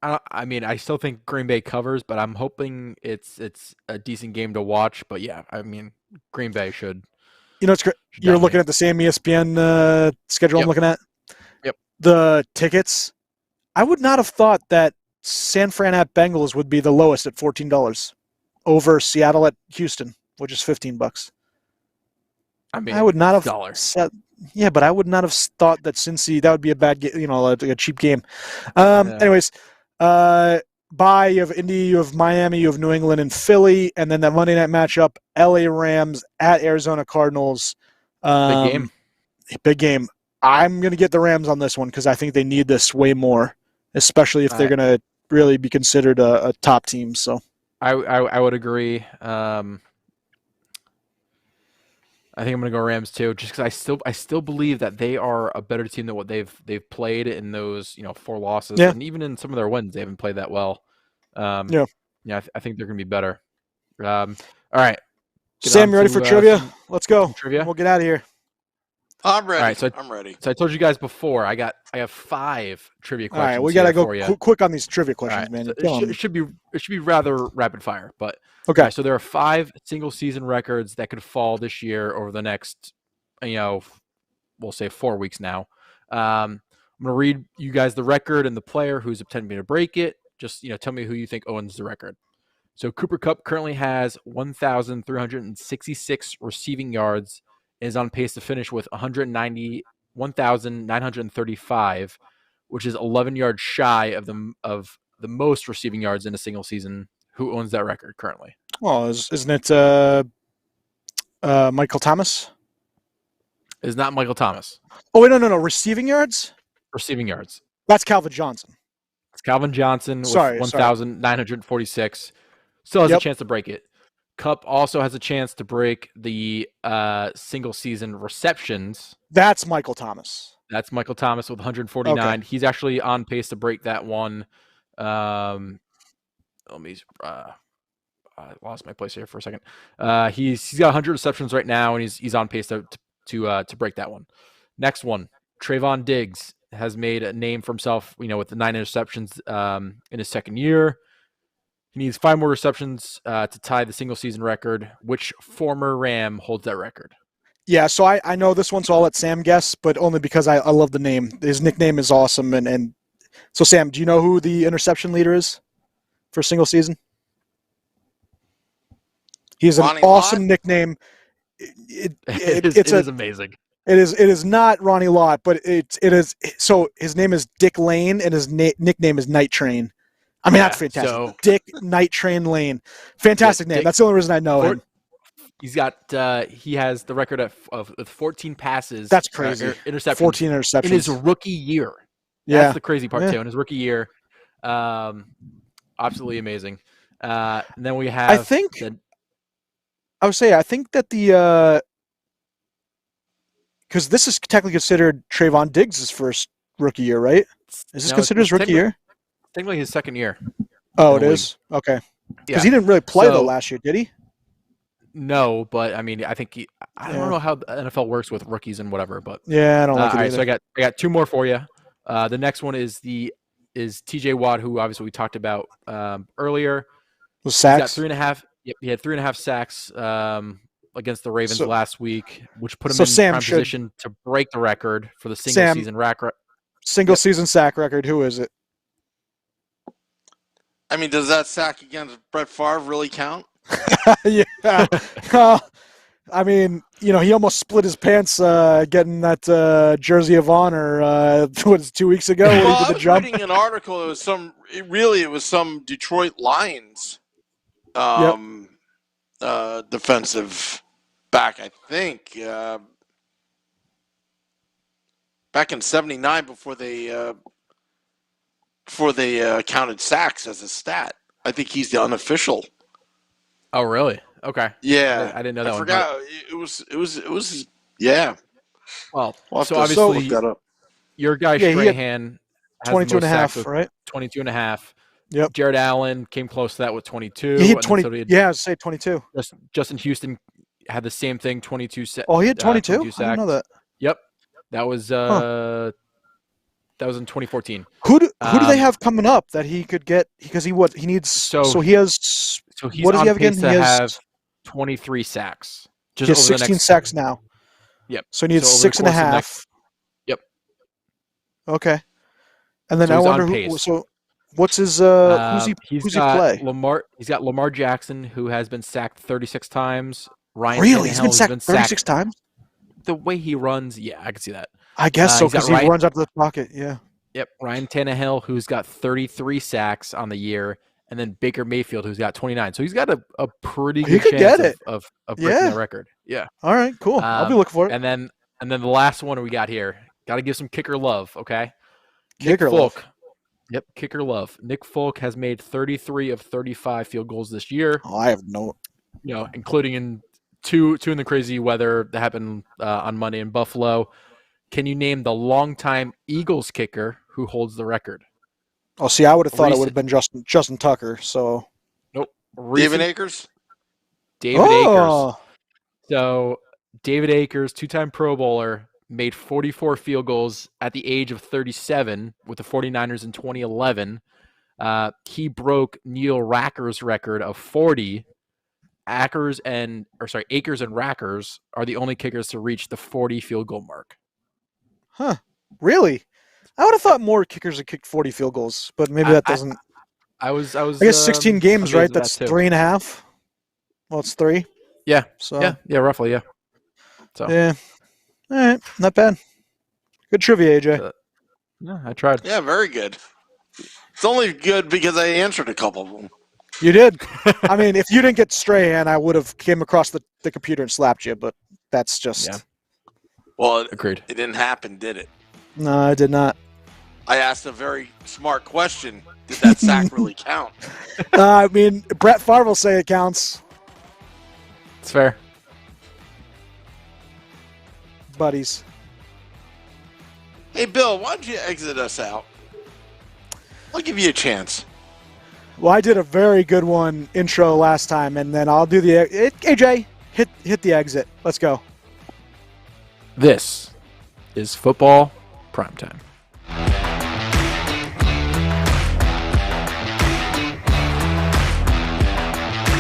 I mean, I still think Green Bay covers, but I'm hoping it's a decent game to watch. But yeah, I mean, Green Bay should. It's great. You're looking at the same ESPN schedule I'm looking at. Yep. The tickets. I would not have thought that San Fran at Bengals would be the lowest at $14 over Seattle at Houston, which is $15. I mean, I would not have dollars. Yeah, but I would not have thought that Cincy, that would be a bad game, a cheap game. Anyways, bye. You have Indy, you have Miami, you have New England and Philly, and then that Monday night matchup, LA Rams at Arizona Cardinals. Big game. I'm going to get the Rams on this one because I think they need this way more, especially if they're going to really be considered a top team. So I would agree. I think I'm gonna go Rams too, just because I still believe that they are a better team than what they've played in those 4 losses, and even in some of their wins they haven't played that well. I think they're gonna be better. All right, Sam, you ready for trivia? Let's go. Trivia. We'll get out of here. I'm ready. All right, I'm ready. So I told you guys before, I have 5 trivia questions. All right, we gotta go quick on these trivia questions, man. So it should be rather rapid fire, but. Okay. Right, so there are 5 single season records that could fall this year over the next, we'll say 4 weeks now. I'm going to read you guys the record and the player who's attempting to break it. Just, tell me who you think owns the record. So Cooper Kupp currently has 1,366 receiving yards and is on pace to finish with 191,935, which is 11 yards shy of the most receiving yards in a single season. Who owns that record currently? Well, isn't it Michael Thomas? It's not Michael Thomas. Oh, wait, no. Receiving yards? Receiving yards. That's Calvin Johnson. It's Calvin Johnson with 1,946. Still has a chance to break it. Kupp also has a chance to break the single season receptions. That's Michael Thomas. That's Michael Thomas with 149. Okay. He's actually on pace to break that one. Let me. I lost my place here for a second. He's got 100 receptions right now, and he's on pace to break that one. Next one, Trayvon Diggs has made a name for himself, with the 9 interceptions in his second year. He needs 5 more receptions to tie the single season record. Which former Ram holds that record? Yeah, so I know this one, so I'll let Sam guess, but only because I love the name. His nickname is awesome. And so, Sam, do you know who the interception leader is for single season? He's an Ronnie awesome Lott? nickname. It is amazing. It is not Ronnie Lott, but it is. So his name is Dick Lane, and his nickname is Night Train. I mean, that's fantastic. So, Dick Night Train Lane, fantastic name. Dick, That's the only reason I know him. He's got he has the record of 14 passes. That's crazy. Interceptions. 14 interceptions in his rookie year. Yeah, that's the crazy part too. In his rookie year, absolutely amazing. And then we have. I think that the because this is technically considered Trayvon Diggs' first rookie year, right? Is this considered his rookie year? Technically his second year. Oh, it is? Okay. Because he didn't really play though last year, did he? No, but I mean, I think I don't know how the NFL works with rookies and whatever, but yeah, I don't like it. All right, so I got 2 more for you. The next one is T.J. Watt, who obviously we talked about earlier. Was sacks? He got 3.5. Yep, he had 3.5 sacks against the Ravens last week, which put him in prime position to break the record for the single season sack record. Who is it? I mean, does that sack against Brett Favre really count? Yeah. I mean, he almost split his pants getting that Jersey of Honor 2 weeks ago when he did the jump. Reading an article. It was some Detroit Lions defensive back, I think, back in '79 before they counted sacks as a stat. I think he's the unofficial. Oh, really? Okay. Yeah, I didn't know that. I forgot. It was. Yeah. Well, so obviously, your guy Strahan has 22.5, right? 22.5. Yep. Jared Allen came close to that with 22. He had 20. I would say 22. Justin Houston had the same thing, 22. Oh, he had 22? I didn't know that. Yep. That was in 2014. Who do they have coming up that he could get? Because he needs. So he has. So he's what does on he have pace again? to have 23 sacks. He has 16 sacks now. Yep. So he needs 6.5. Yep. Okay. And then I wonder who. So what's his? Who's he play? He's got Lamar Jackson, who has been sacked 36 times. Ryan really? He's been sacked 36 times? The way he runs, yeah, I can see that. I guess so, because he runs up to the pocket, yeah. Yep, Ryan Tannehill, who's got 33 sacks on the year, and then Baker Mayfield, who's got 29. So he's got a pretty good chance of breaking that record. Yeah. All right, cool. I'll be looking for it. And then the last one we got here, got to give some kicker love, okay? Kicker love. Yep, kicker love. Nick Folk has made 33 of 35 field goals this year. Oh, I have no. Including in two in the crazy weather that happened on Monday in Buffalo. Can you name the longtime Eagles kicker who holds the record? Oh, see, I would have thought it would have been Justin Tucker. So, nope. David Akers. Akers. So, David Akers, 2-time Pro Bowler, made 44 field goals at the age of 37 with the 49ers in 2011. He broke Neil Racker's record of 40. Akers and Rackers are the only kickers to reach the 40 field goal mark. Huh. Really? I would have thought more kickers had kicked 40 field goals, but maybe that doesn't. I guess 16 games, right? That's 3.5. Well, it's 3. Yeah. So yeah, roughly, yeah. So yeah. All right, not bad. Good trivia, AJ. Yeah, I tried. Yeah, very good. It's only good because I answered a couple of them. You did. I mean, if you didn't get Strahan, I would have came across the computer and slapped you, but that's just. Yeah. Well, agreed. It didn't happen, did it? No, I did not. I asked a very smart question. Did that sack really count? I mean, Brett Favre will say it counts. It's fair. Buddies. Hey, Bill, why don't you exit us out? I'll give you a chance. Well, I did a very good one intro last time, and then I'll do the AJ hit the exit. Let's go. This is Football Primetime.